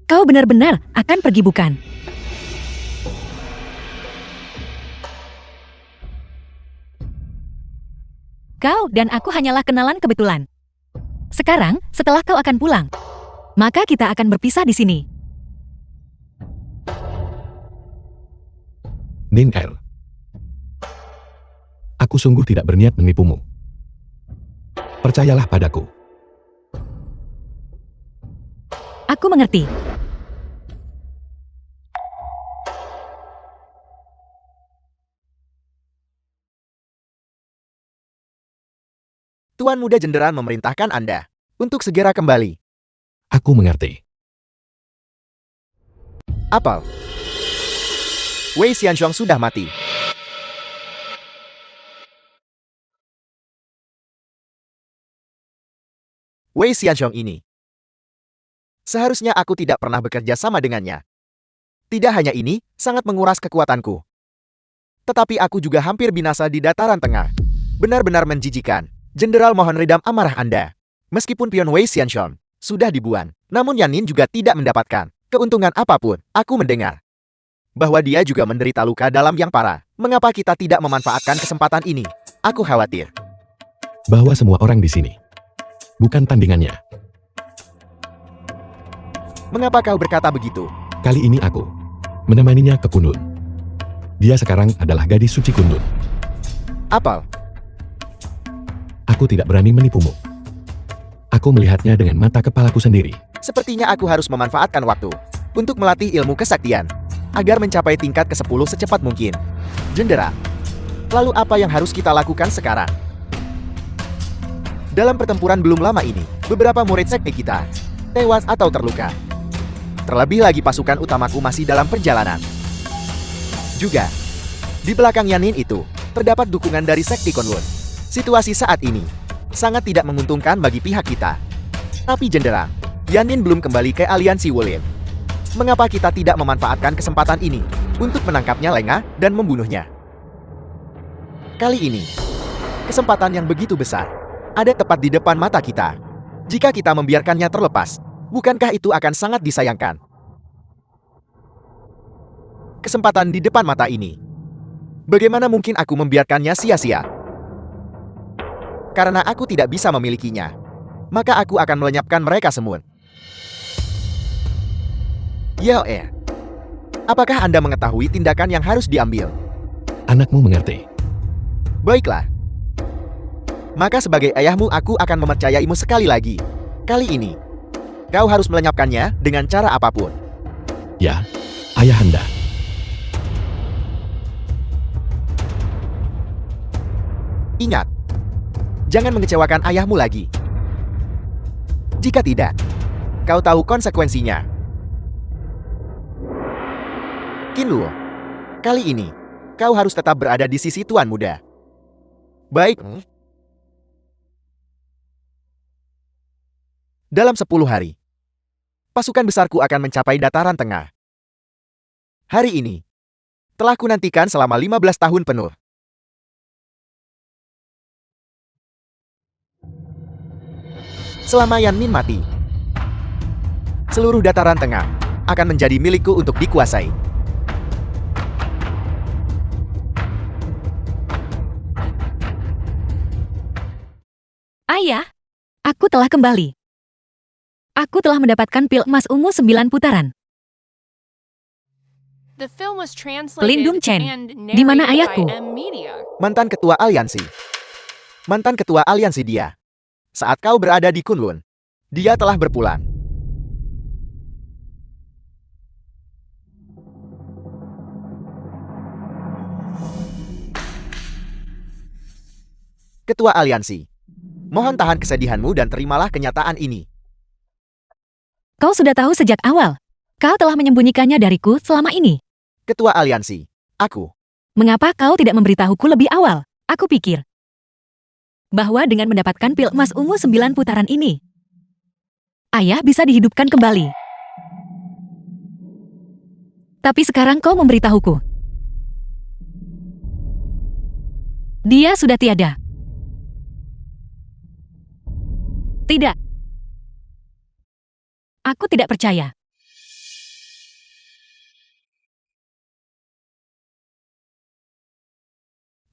kau benar-benar akan pergi bukan? Kau dan aku hanyalah kenalan kebetulan. Sekarang, setelah kau akan pulang, maka kita akan berpisah di sini. Nin Er. Aku sungguh tidak berniat menipumu. Percayalah padaku. Aku mengerti. Tuan Muda Jenderal memerintahkan Anda untuk segera kembali. Aku mengerti. Apel. Wei Xianxiong sudah mati. Wei Xianxiong ini. Seharusnya aku tidak pernah bekerja sama dengannya. Tidak hanya ini, sangat menguras kekuatanku. Tetapi aku juga hampir binasa di dataran tengah. Benar-benar menjijikan. Jenderal mohon redam amarah Anda. Meskipun pion Wei Xianxiong sudah dibuang, namun Yanin juga tidak mendapatkan keuntungan apapun. Aku mendengar bahwa dia juga menderita luka dalam yang parah. Mengapa kita tidak memanfaatkan kesempatan ini? Aku khawatir. Bahwa semua orang di sini bukan tandingannya. Mengapa kau berkata begitu? Kali ini aku menemaninya ke Kunlun. Dia sekarang adalah gadis suci Kunlun. Apel. Aku tidak berani menipumu. Aku melihatnya dengan mata kepalaku sendiri. Sepertinya aku harus memanfaatkan waktu untuk melatih ilmu kesaktian agar mencapai tingkat ke-10 secepat mungkin. Jenderal, lalu apa yang harus kita lakukan sekarang? Dalam pertempuran belum lama ini, beberapa murid sekte kita tewas atau terluka. Terlebih lagi pasukan utamaku masih dalam perjalanan. Juga, di belakang Yanin itu, terdapat dukungan dari sekte Kunlun. Situasi saat ini sangat tidak menguntungkan bagi pihak kita. Tapi Jenderal, Yanin belum kembali ke aliansi Wolin. Mengapa kita tidak memanfaatkan kesempatan ini untuk menangkapnya lengah dan membunuhnya? Kali ini, kesempatan yang begitu besar ada tepat di depan mata kita. Jika kita membiarkannya terlepas, bukankah itu akan sangat disayangkan? Kesempatan di depan mata ini. Bagaimana mungkin aku membiarkannya sia-sia? Karena aku tidak bisa memilikinya, maka aku akan melenyapkan mereka semua. Yao Er, apakah Anda mengetahui tindakan yang harus diambil? Anakmu mengerti. Baiklah. Maka sebagai ayahmu aku akan mempercayaimu sekali lagi. Kali ini, kau harus melenyapkannya dengan cara apapun. Ya, Ayahanda. Ingat, jangan mengecewakan ayahmu lagi. Jika tidak, kau tahu konsekuensinya. Qinluo, kali ini, kau harus tetap berada di sisi Tuan Muda. Baik. Dalam 10 hari, pasukan besarku akan mencapai dataran tengah. Hari ini, telah kunantikan selama 15 tahun penuh. Selama Yan Min mati, seluruh dataran tengah akan menjadi milikku untuk dikuasai. Ayah, aku telah kembali. Aku telah mendapatkan pil emas ungu 9 putaran. The film was translated Pelindung Chen, and di mana narrated ayahku? by M Media. Mantan ketua aliansi. Mantan ketua aliansi dia. Saat kau berada di Kunlun, dia telah berpulang. Ketua aliansi, mohon tahan kesedihanmu dan terimalah kenyataan ini. Kau sudah tahu sejak awal. Kau telah menyembunyikannya dariku selama ini. Ketua aliansi, aku. Mengapa kau tidak memberitahuku lebih awal? Aku pikir bahwa dengan mendapatkan pil emas ungu 9 putaran ini, ayah bisa dihidupkan kembali. Tapi sekarang kau memberitahuku. Dia sudah tiada. Tidak. Aku tidak percaya.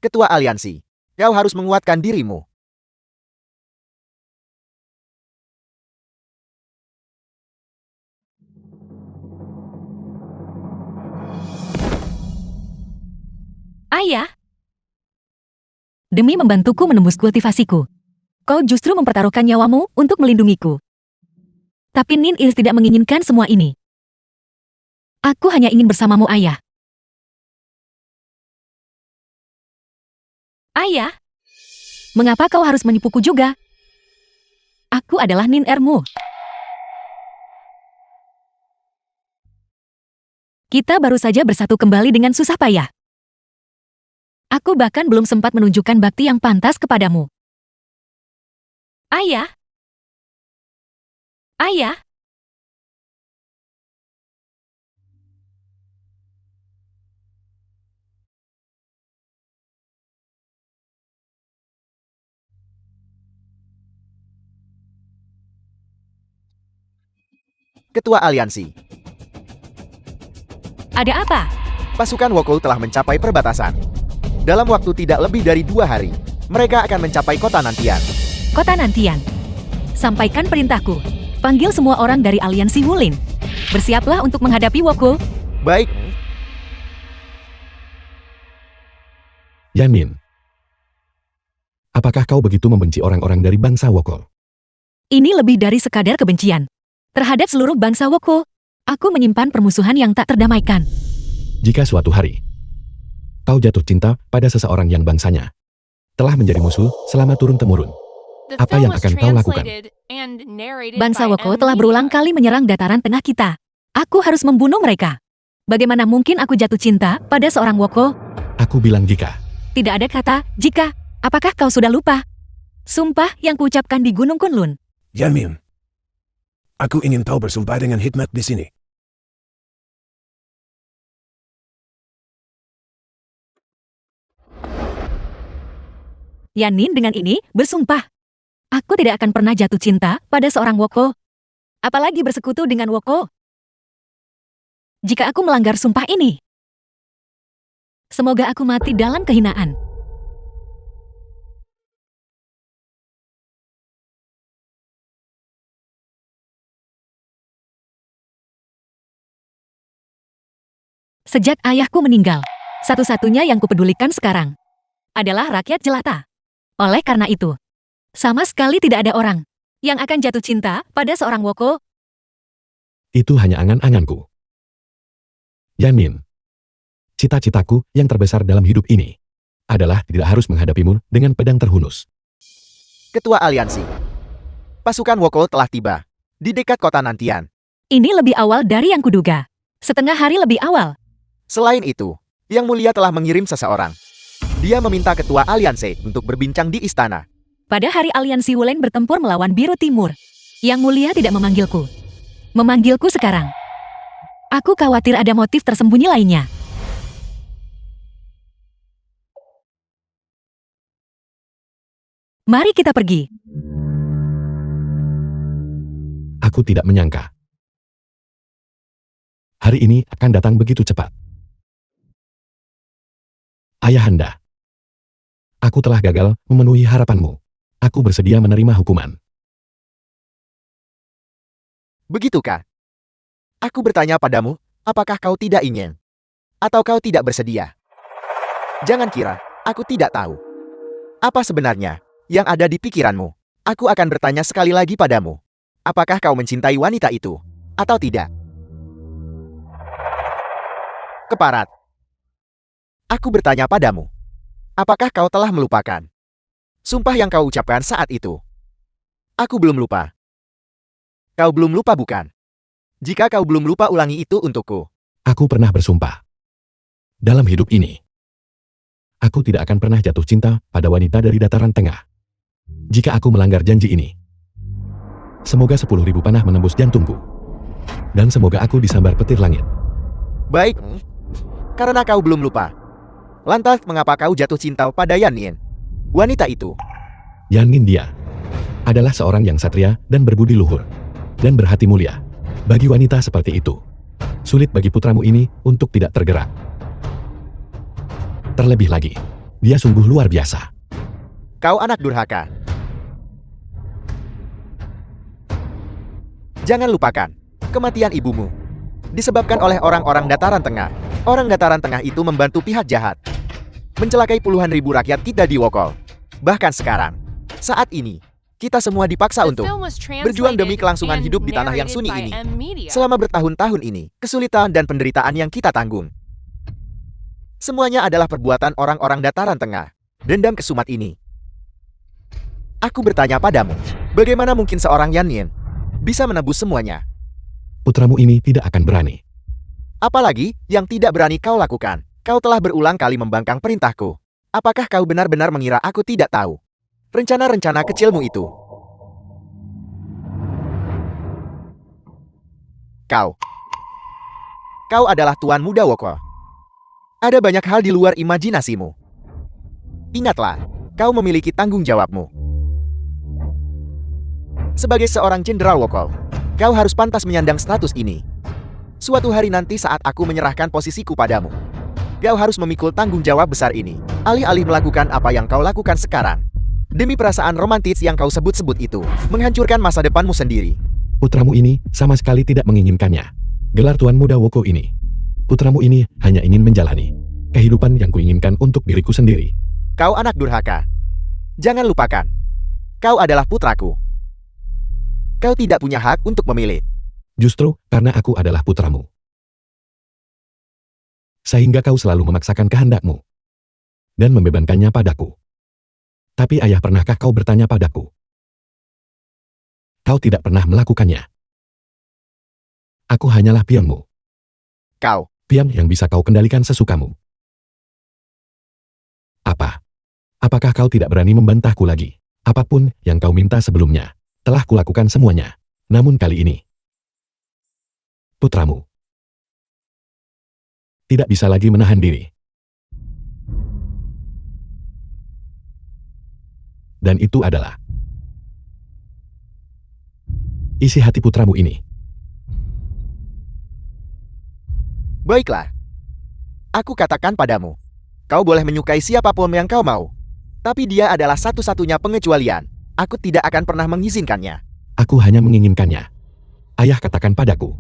Ketua aliansi, kau harus menguatkan dirimu. Ayah, demi membantuku menembus kultivasiku, kau justru mempertaruhkan nyawamu untuk melindungiku. Tapi Nin Iris tidak menginginkan semua ini. Aku hanya ingin bersamamu, Ayah. Ayah, mengapa kau harus menipuku juga? Aku adalah Nin Ermu. Kita baru saja bersatu kembali dengan susah payah. Aku bahkan belum sempat menunjukkan bakti yang pantas kepadamu. Ayah. Ayah. Ketua Aliansi. Ada apa? Pasukan Wokol telah mencapai perbatasan. Dalam waktu tidak lebih dari 2 hari, mereka akan mencapai kota Nantian. Kota Nantian. Sampaikan perintahku. Panggil semua orang dari Aliansi Wulin. Bersiaplah untuk menghadapi Wokol. Baik, Yanin. Apakah kau begitu membenci orang-orang dari bangsa Wokol? Ini lebih dari sekadar kebencian. Terhadap seluruh bangsa Wokol, aku menyimpan permusuhan yang tak terdamaikan. Jika suatu hari kau jatuh cinta pada seseorang yang bangsanya telah menjadi musuh selama turun-temurun, The Apa film yang was akan kau lakukan? translated and narrated Bangsa by Wokol telah Amnesia. berulang kali menyerang dataran tengah kita. Aku harus membunuh mereka. Bagaimana mungkin aku jatuh cinta pada seorang Wokol? aku bilang jika Tidak ada kata jika. Apakah kau sudah lupa? Sumpah yang kuucapkan di Gunung Kunlun. Yanmin. Aku ingin tahu bersumpah dengan hikmat di sini. Yanin dengan ini bersumpah. Aku tidak akan pernah jatuh cinta pada seorang Wokol. Apalagi bersekutu dengan Wokol. Jika aku melanggar sumpah ini, semoga aku mati dalam kehinaan. Sejak ayahku meninggal, satu-satunya yang kupedulikan sekarang adalah rakyat jelata. Oleh karena itu, sama sekali tidak ada orang yang akan jatuh cinta pada seorang Wokol. itu hanya angan-anganku. Yanin. Cita-citaku yang terbesar dalam hidup ini adalah tidak harus menghadapimu dengan pedang terhunus. Ketua Aliansi. Pasukan Wokol telah tiba di dekat kota Nantian. Ini lebih awal dari yang kuduga. Setengah hari lebih awal. Selain itu, Yang Mulia telah mengirim seseorang. Dia meminta Ketua Aliansi untuk berbincang di istana. Pada hari Aliansi Wulen bertempur melawan Biru Timur, Yang Mulia tidak memanggilku. Memanggilku sekarang. Aku khawatir ada motif tersembunyi lainnya. Mari kita pergi. Aku tidak menyangka hari ini akan datang begitu cepat. Ayahanda, aku telah gagal memenuhi harapanmu. Aku bersedia menerima hukuman. Begitukah? Aku bertanya padamu, apakah kau tidak ingin? Atau kau tidak bersedia? Jangan kira, aku tidak tahu. Apa sebenarnya yang ada di pikiranmu? Aku akan bertanya sekali lagi padamu. Apakah kau mencintai wanita itu? Atau tidak? Keparat. Aku bertanya padamu. Apakah kau telah melupakan sumpah yang kau ucapkan saat itu? Aku belum lupa. Kau belum lupa bukan? Jika kau belum lupa, ulangi itu untukku. Aku pernah bersumpah. Dalam hidup ini, aku tidak akan pernah jatuh cinta pada wanita dari dataran tengah. Jika aku melanggar janji ini, semoga 10.000 panah menembus jantungku. Dan semoga aku disambar petir langit. Baik. Karena kau belum lupa. Lantas mengapa kau jatuh cinta pada Yanin? Wanita itu. Yanin dia adalah seorang yang satria dan berbudi luhur. Dan berhati mulia. Bagi wanita seperti itu, sulit bagi putramu ini untuk tidak tergerak. Terlebih lagi, dia sungguh luar biasa. Kau anak durhaka. Jangan lupakan, kematian ibumu disebabkan oleh orang-orang dataran tengah. Orang dataran tengah itu membantu pihak jahat. mencelakai puluhan ribu rakyat kita di Wokol. Bahkan sekarang, saat ini, kita semua dipaksa The untuk film was berjuang demi translated kelangsungan and hidup di tanah yang narrated sunyi by ini. M Media. Selama bertahun-tahun ini, kesulitan dan penderitaan yang kita tanggung. Semuanya adalah perbuatan orang-orang dataran tengah. Dendam kesumat ini. Aku bertanya padamu, bagaimana mungkin seorang Yan Yin bisa menebus semuanya? Putramu ini tidak akan berani. Apalagi yang tidak berani kau lakukan. Kau telah berulang kali membangkang perintahku. Apakah kau benar-benar mengira aku tidak tahu rencana-rencana kecilmu itu? Kau adalah tuan muda Wokol. Ada banyak hal di luar imajinasimu. Ingatlah, kau memiliki tanggung jawabmu. Sebagai seorang jenderal Wokol, kau harus pantas menyandang status ini. Suatu hari nanti saat aku menyerahkan posisiku padamu, kau harus memikul tanggung jawab besar ini, alih-alih melakukan apa yang kau lakukan sekarang. Demi perasaan romantis yang kau sebut-sebut itu, menghancurkan masa depanmu sendiri. Putramu ini sama sekali tidak menginginkannya. Gelar Tuan Muda Woko ini. Putramu ini hanya ingin menjalani kehidupan yang kuinginkan untuk diriku sendiri. Kau anak durhaka. Jangan lupakan, kau adalah putraku. Kau tidak punya hak untuk memilih. Justru karena aku adalah putramu. Sehingga kau selalu memaksakan kehendakmu dan membebankannya padaku. Tapi ayah, pernahkah kau bertanya padaku? Kau tidak pernah melakukannya. Aku hanyalah pionmu. Pion yang bisa kau kendalikan sesukamu. Apakah kau tidak berani membantahku lagi? Apapun yang kau minta sebelumnya, telah kulakukan semuanya. Namun kali ini, putramu tidak bisa lagi menahan diri. Dan itu adalah isi hati putramu ini. Baiklah. Aku katakan padamu, kau boleh menyukai siapapun yang kau mau. Tapi dia adalah satu-satunya pengecualian. Aku tidak akan pernah mengizinkannya. Aku hanya menginginkannya. Ayah, katakan padaku.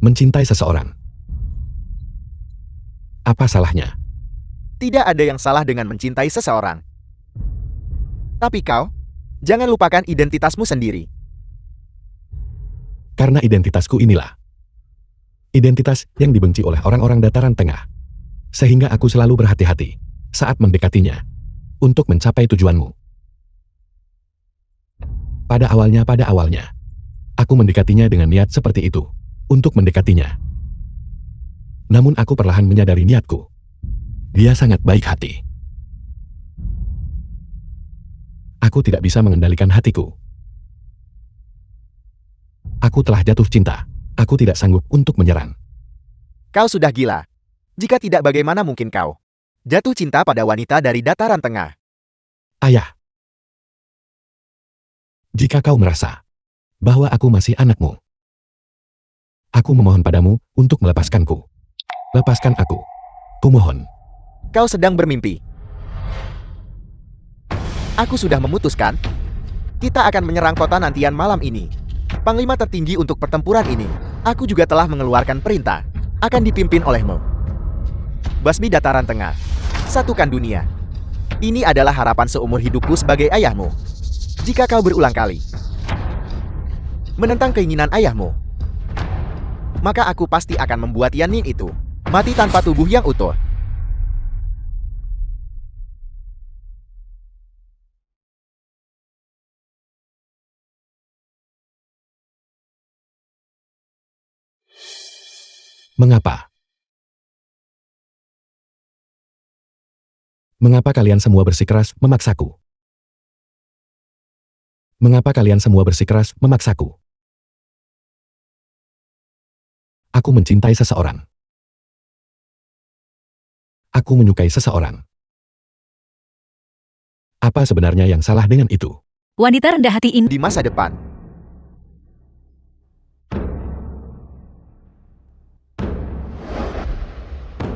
Mencintai seseorang. Apa salahnya? Tidak ada yang salah dengan mencintai seseorang. Tapi kau, jangan lupakan identitasmu sendiri. Karena identitasku inilah identitas yang dibenci oleh orang-orang dataran tengah. Sehingga aku selalu berhati-hati saat mendekatinya untuk mencapai tujuanmu. Pada awalnya, aku mendekatinya dengan niat seperti itu, untuk mendekatinya. Namun aku perlahan menyadari niatku. Dia sangat baik hati. Aku tidak bisa mengendalikan hatiku. Aku telah jatuh cinta. Aku tidak sanggup untuk menyerang. Kau sudah gila. Jika tidak, bagaimana mungkin kau jatuh cinta pada wanita dari dataran tengah? Ayah, jika kau merasa bahwa aku masih anakmu, aku memohon padamu untuk melepaskanku. Lepaskan aku. Kumohon. Kau sedang bermimpi. Aku sudah memutuskan. Kita akan menyerang kota Nantian malam ini. Panglima tertinggi untuk pertempuran ini, aku juga telah mengeluarkan perintah. Akan dipimpin olehmu. Basmi Dataran Tengah. Satukan dunia. Ini adalah harapan seumur hidupku sebagai ayahmu. Jika kau berulang kali menentang keinginan ayahmu, maka aku pasti akan membuat Yanin itu mati tanpa tubuh yang utuh. Mengapa? Mengapa kalian semua bersikeras memaksaku? Mengapa kalian semua bersikeras memaksaku? Aku mencintai seseorang. Aku menyukai seseorang. Apa sebenarnya yang salah dengan itu? Wanita rendah hati ini Di masa depan,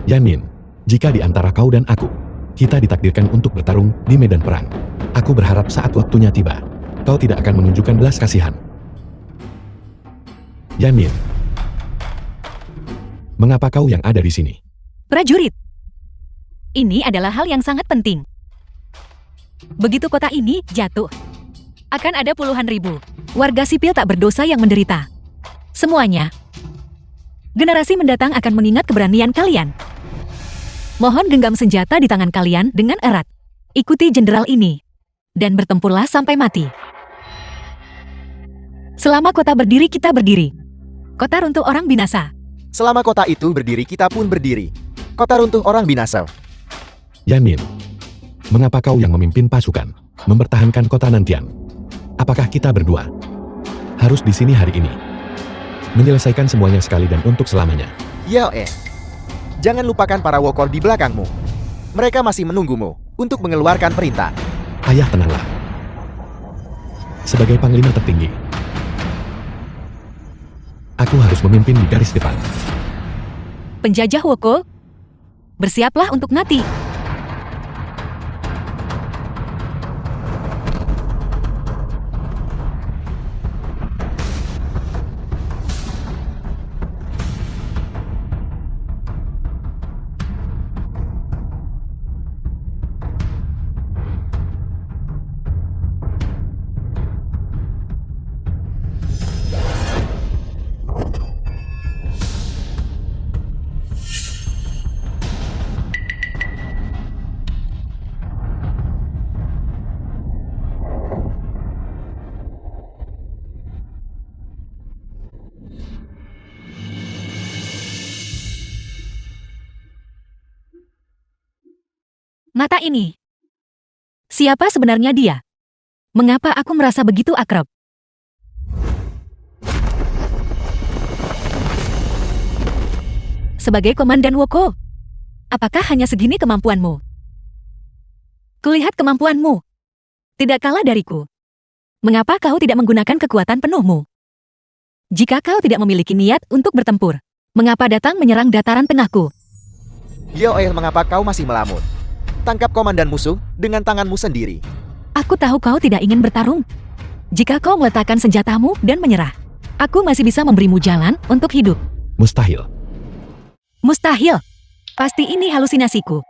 Yanin, jika di antara kau dan aku, kita ditakdirkan untuk bertarung di medan perang, aku berharap saat waktunya tiba, kau tidak akan menunjukkan belas kasihan. Yanin, mengapa kau yang ada di sini? prajurit. Ini adalah hal yang sangat penting. Begitu kota ini jatuh, akan ada puluhan ribu warga sipil tak berdosa yang menderita. Semuanya. Generasi mendatang akan mengingat keberanian kalian. Mohon genggam senjata di tangan kalian dengan erat. Ikuti jenderal ini. Dan bertempurlah sampai mati. Selama kota berdiri, kita berdiri. Kota runtuh, orang binasa. Selama kota itu berdiri, kita pun berdiri. Kota runtuh, orang binasa. Yanin, mengapa kau yang memimpin pasukan, mempertahankan kota Nantian? Apakah kita berdua harus di sini hari ini? Menyelesaikan semuanya sekali dan untuk selamanya. Yao jangan lupakan para wokor di belakangmu. Mereka masih menunggumu untuk mengeluarkan perintah. Ayah, tenanglah. Sebagai panglima tertinggi, aku harus memimpin di garis depan. Penjajah Woko, bersiaplah untuk mati. Mata ini. Siapa sebenarnya dia? Mengapa aku merasa begitu akrab? Sebagai komandan Woko, apakah hanya segini kemampuanmu? Kulihat kemampuanmu. Tidak kalah dariku. Mengapa kau tidak menggunakan kekuatan penuhmu? Jika kau tidak memiliki niat untuk bertempur, mengapa datang menyerang dataran tengahku? Yao, mengapa kau masih melamun? Tangkap komandan musuh dengan tanganmu sendiri. Aku tahu kau tidak ingin bertarung. Jika kau meletakkan senjatamu dan menyerah, aku masih bisa memberimu jalan untuk hidup. Mustahil. Mustahil. Pasti ini halusinasiku.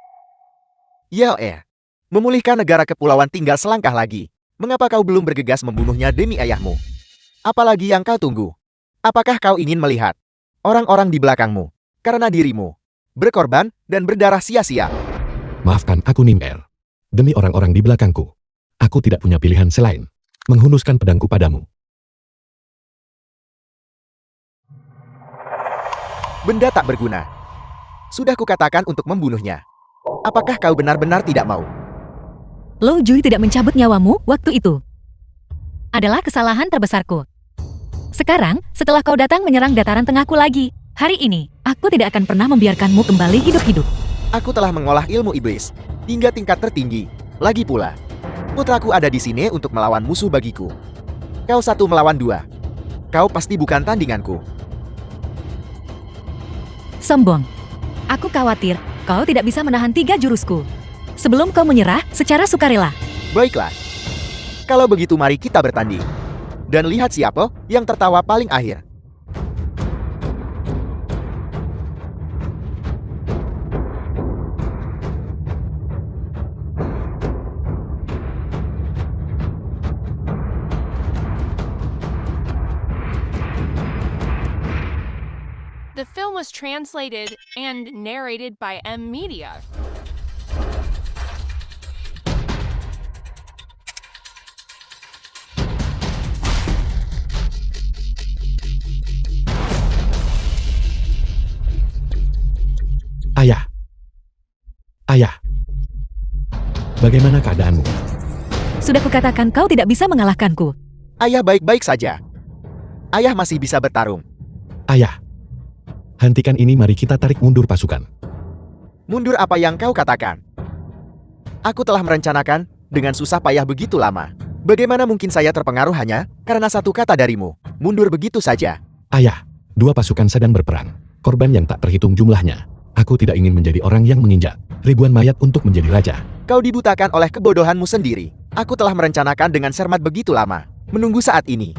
Yao, memulihkan negara kepulauan tinggal selangkah lagi. Mengapa kau belum bergegas membunuhnya demi ayahmu? Apalagi yang kau tunggu? Apakah kau ingin melihat orang-orang di belakangmu, karena dirimu, berkorban dan berdarah sia-sia? Maafkan aku, Nim'er. Demi orang-orang di belakangku, aku tidak punya pilihan selain menghunuskan pedangku padamu. Benda tak berguna. Sudah kukatakan untuk membunuhnya. Apakah kau benar-benar tidak mau? Lo Jui tidak mencabut nyawamu waktu itu. Adalah kesalahan terbesarku. Sekarang, setelah kau datang menyerang dataran tengahku lagi, hari ini, aku tidak akan pernah membiarkanmu kembali hidup-hidup. Aku telah mengolah ilmu iblis hingga tingkat tertinggi. Lagi pula, putraku ada di sini untuk melawan musuh bagiku. Kau 1 melawan 2. Kau pasti bukan tandinganku. Sombong. Aku khawatir kau tidak bisa menahan 3 jurusku. Sebelum kau menyerah secara sukarela. Baiklah. Kalau begitu mari kita bertanding. Dan lihat siapa yang tertawa paling akhir. The film was translated and narrated by M Media. Ayah. Ayah. Bagaimana keadaanmu? Sudah kukatakan kau tidak bisa mengalahkanku. Ayah baik-baik saja. Ayah masih bisa bertarung. Ayah. Hentikan ini, mari kita tarik mundur pasukan. Mundur apa yang kau katakan? Aku telah merencanakan dengan susah payah begitu lama. Bagaimana mungkin saya terpengaruh hanya karena satu kata darimu? Mundur begitu saja. Ayah, 2 pasukan sedang berperang. Korban yang tak terhitung jumlahnya. Aku tidak ingin menjadi orang yang menginjak ribuan mayat untuk menjadi raja. Kau dibutakan oleh kebodohanmu sendiri. Aku telah merencanakan dengan cermat begitu lama. Menunggu saat ini.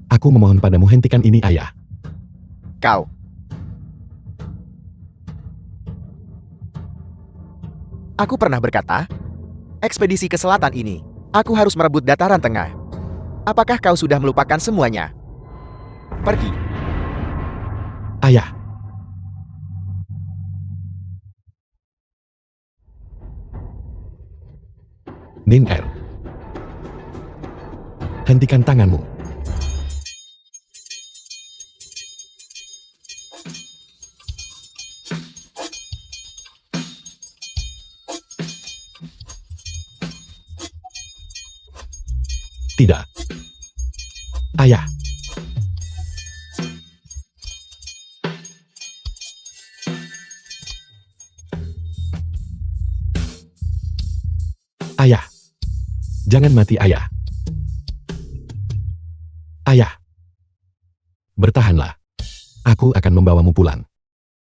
Aku memohon padamu, hentikan ini, ayah. Kau. Aku pernah berkata, ekspedisi ke selatan ini, aku harus merebut dataran tengah. Apakah kau sudah melupakan semuanya? Pergi. Ayah. Nin-Er. Hentikan tanganmu. Tidak. Ayah. Ayah. Jangan mati, ayah. Ayah. Bertahanlah. Aku akan membawamu pulang.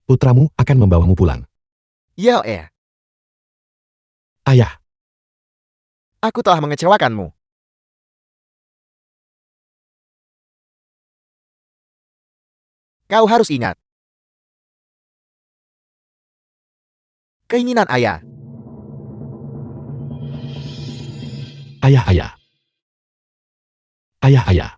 Putramu akan membawamu pulang. Yeo-e, Ayah. aku telah mengecewakanmu. Kau harus ingat. Keinginan ayah. Ayah, ayah. Ayah, ayah.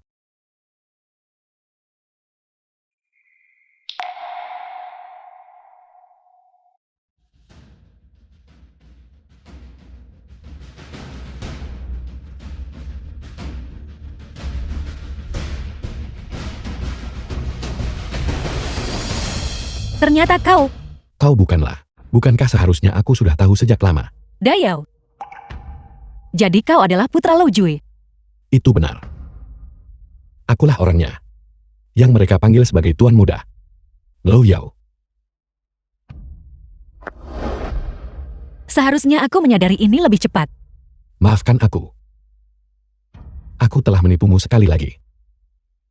Ternyata kau, Kau bukanlah. Bukankah seharusnya aku sudah tahu sejak lama? Dayao. Jadi kau adalah putra Lo Jui. Itu benar. Akulah orangnya. Yang mereka panggil sebagai Tuan Muda. Lo Yao. Seharusnya aku menyadari ini lebih cepat. Maafkan aku. Aku telah menipumu sekali lagi.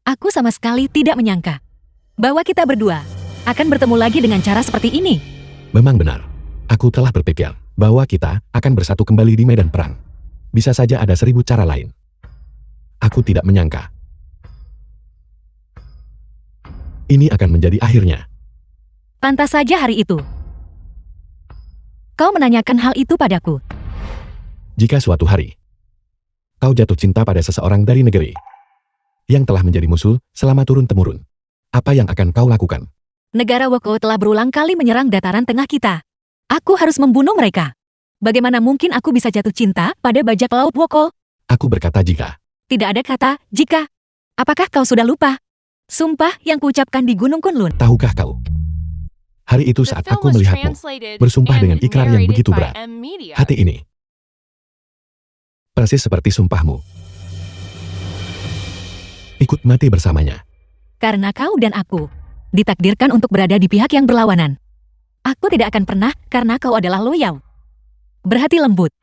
Aku sama sekali tidak menyangka bahwa kita berdua akan bertemu lagi dengan cara seperti ini. Memang benar. Aku telah berpikir bahwa kita akan bersatu kembali di medan perang. Bisa saja ada 1000 cara lain. Aku tidak menyangka. Ini akan menjadi akhirnya. Pantas saja hari itu kau menanyakan hal itu padaku. Jika suatu hari kau jatuh cinta pada seseorang dari negeri yang telah menjadi musuh selama turun-temurun, apa yang akan kau lakukan? Negara Woko telah berulang kali menyerang dataran tengah kita. Aku harus membunuh mereka. Bagaimana mungkin aku bisa jatuh cinta pada bajak laut Woko? Aku berkata jika. Tidak ada kata jika. Apakah kau sudah lupa? Sumpah yang kuucapkan di Gunung Kunlun. Tahukah kau? Hari itu The saat film aku was melihatmu translated bersumpah and dengan ikrar yang narrated begitu by berat. M Media. Hati ini. Persis seperti sumpahmu. Ikut mati bersamanya. Karena kau dan aku ditakdirkan untuk berada di pihak yang berlawanan. Aku tidak akan pernah karena kau adalah Lo Yao. Berhati lembut.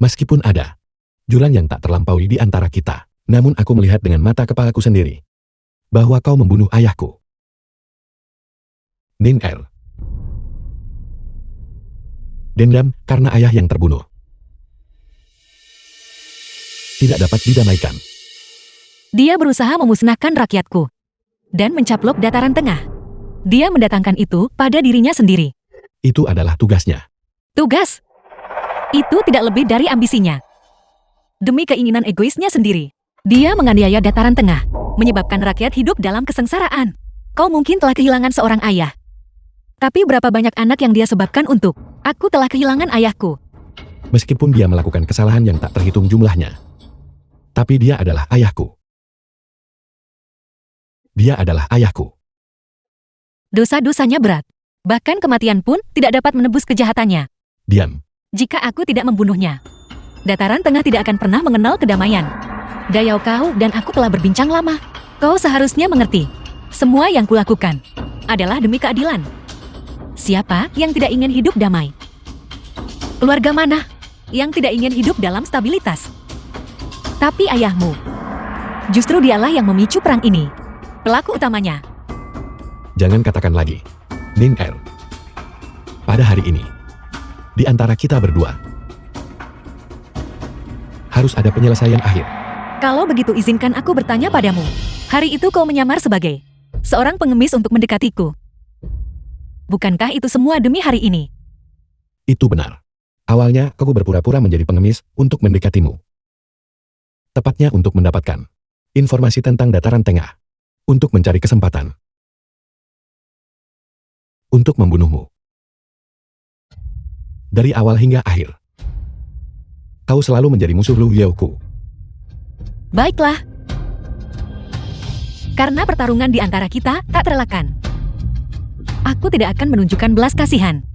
Meskipun ada jurang yang tak terlampaui di antara kita, namun aku melihat dengan mata kepalaku sendiri bahwa kau membunuh ayahku. Nin-Er. Dendam karena ayah yang terbunuh tidak dapat didamaikan. Dia berusaha memusnahkan rakyatku dan mencaplok dataran tengah. Dia mendatangkan itu pada dirinya sendiri. Itu adalah tugasnya. Tugas itu tidak lebih dari ambisinya. Demi keinginan egoisnya sendiri, dia menganiaya dataran tengah, menyebabkan rakyat hidup dalam kesengsaraan. Kau mungkin telah kehilangan seorang ayah. Tapi berapa banyak anak yang dia sebabkan untuk? Aku telah kehilangan ayahku. Meskipun dia melakukan kesalahan yang tak terhitung jumlahnya, tapi dia adalah ayahku. Dia adalah ayahku. Dosa-dosanya berat. Bahkan kematian pun tidak dapat menebus kejahatannya. Diam. Jika aku tidak membunuhnya, dataran tengah tidak akan pernah mengenal kedamaian. Dayao, kau dan aku telah berbincang lama. Kau seharusnya mengerti. Semua yang kulakukan adalah demi keadilan. Siapa yang tidak ingin hidup damai? Keluarga mana yang tidak ingin hidup dalam stabilitas? Tapi ayahmu, justru dialah yang memicu perang ini. Pelaku utamanya. Jangan katakan lagi. Nin-Er. Pada hari ini, di antara kita berdua, harus ada penyelesaian akhir. Kalau begitu izinkan aku bertanya padamu. Hari itu kau menyamar sebagai seorang pengemis untuk mendekatiku. Bukankah itu semua demi hari ini? Itu benar. Awalnya, aku berpura-pura menjadi pengemis untuk mendekatimu. Tepatnya untuk mendapatkan informasi tentang dataran tengah. Untuk mencari kesempatan. Untuk membunuhmu. Dari awal hingga akhir. Kau selalu menjadi musuh Lu Yaoku. Baiklah. Karena pertarungan di antara kita tak terelakkan. Aku tidak akan menunjukkan belas kasihan.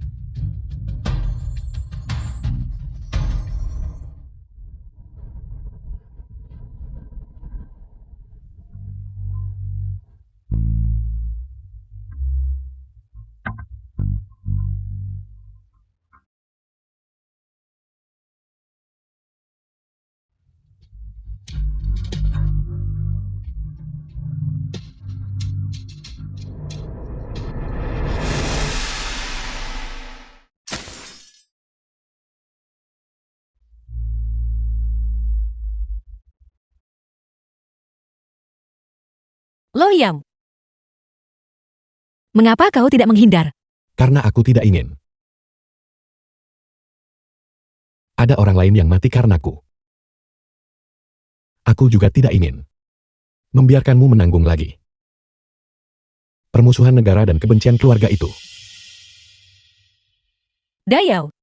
Lo Yao. Mengapa kau tidak menghindar? Karena aku tidak ingin. Ada orang lain yang mati karenaku. Aku juga tidak ingin membiarkanmu menanggung lagi permusuhan negara dan kebencian keluarga itu. Dayao.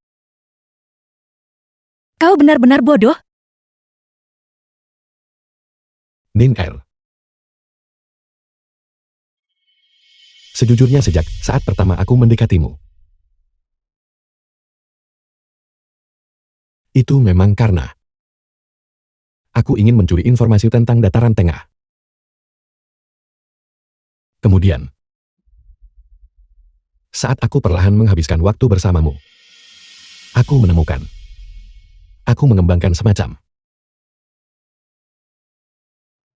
Kau benar-benar bodoh. Nin Er. Sejujurnya sejak saat pertama aku mendekatimu. Itu memang karena aku ingin mencuri informasi tentang dataran tengah. Kemudian, saat aku perlahan menghabiskan waktu bersamamu, aku mengembangkan semacam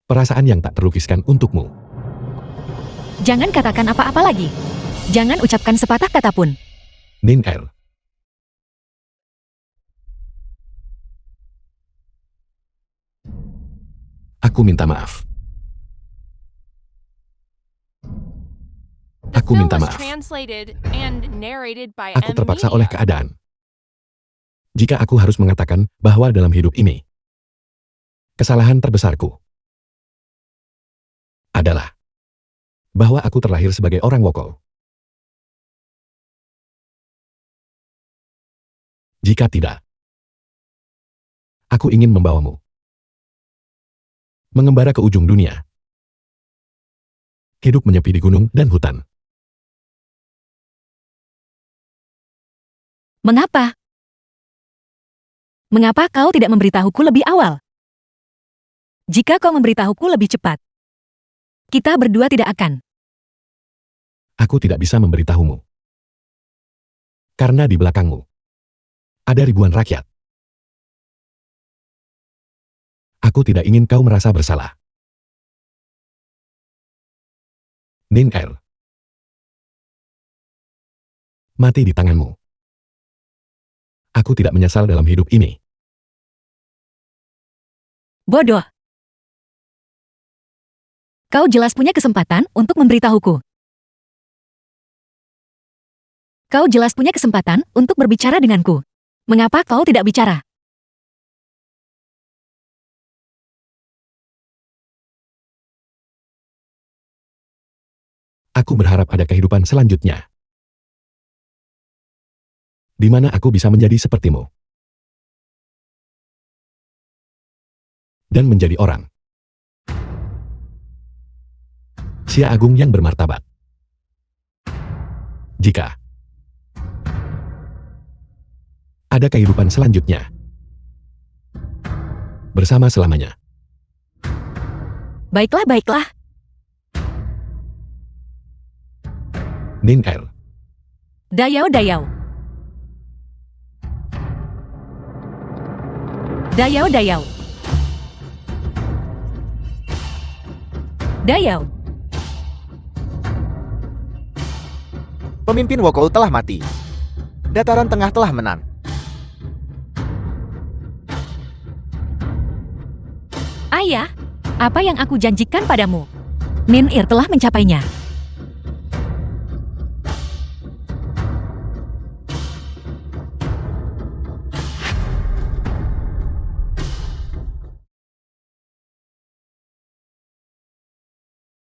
perasaan yang tak terlukiskan untukmu. Jangan katakan apa-apa lagi. Jangan ucapkan sepatah kata pun. Nin Er. Aku minta maaf. The Aku film minta was maaf. translated and narrated by Aku M. terpaksa Media. oleh keadaan. Jika aku harus mengatakan bahwa dalam hidup ini, kesalahan terbesarku adalah bahwa aku terlahir sebagai orang Wokol. Jika tidak, aku ingin membawamu mengembara ke ujung dunia. Hidup menyepi di gunung dan hutan. Mengapa? Mengapa kau tidak memberitahuku lebih awal? Jika kau memberitahuku lebih cepat, kita berdua tidak akan. Aku tidak bisa memberitahumu. Karena di belakangmu ada ribuan rakyat. Aku tidak ingin kau merasa bersalah. Nin Er. Mati di tanganmu. Aku tidak menyesal dalam hidup ini. Bodoh. Kau jelas punya kesempatan untuk memberitahuku. Kau jelas punya kesempatan untuk berbicara denganku. Mengapa kau tidak bicara? Aku berharap ada kehidupan selanjutnya, di mana aku bisa menjadi sepertimu. Dan menjadi orang Sia Agung yang bermartabat. Jika ada kehidupan selanjutnya, bersama selamanya. Baiklah, baiklah. Nin Er. Dayao, Dayao. Dayao, Dayao. Dayao. Pemimpin Wokol telah mati. Dataran tengah telah menang. Ayah, apa yang aku janjikan padamu? Nin Ir telah mencapainya.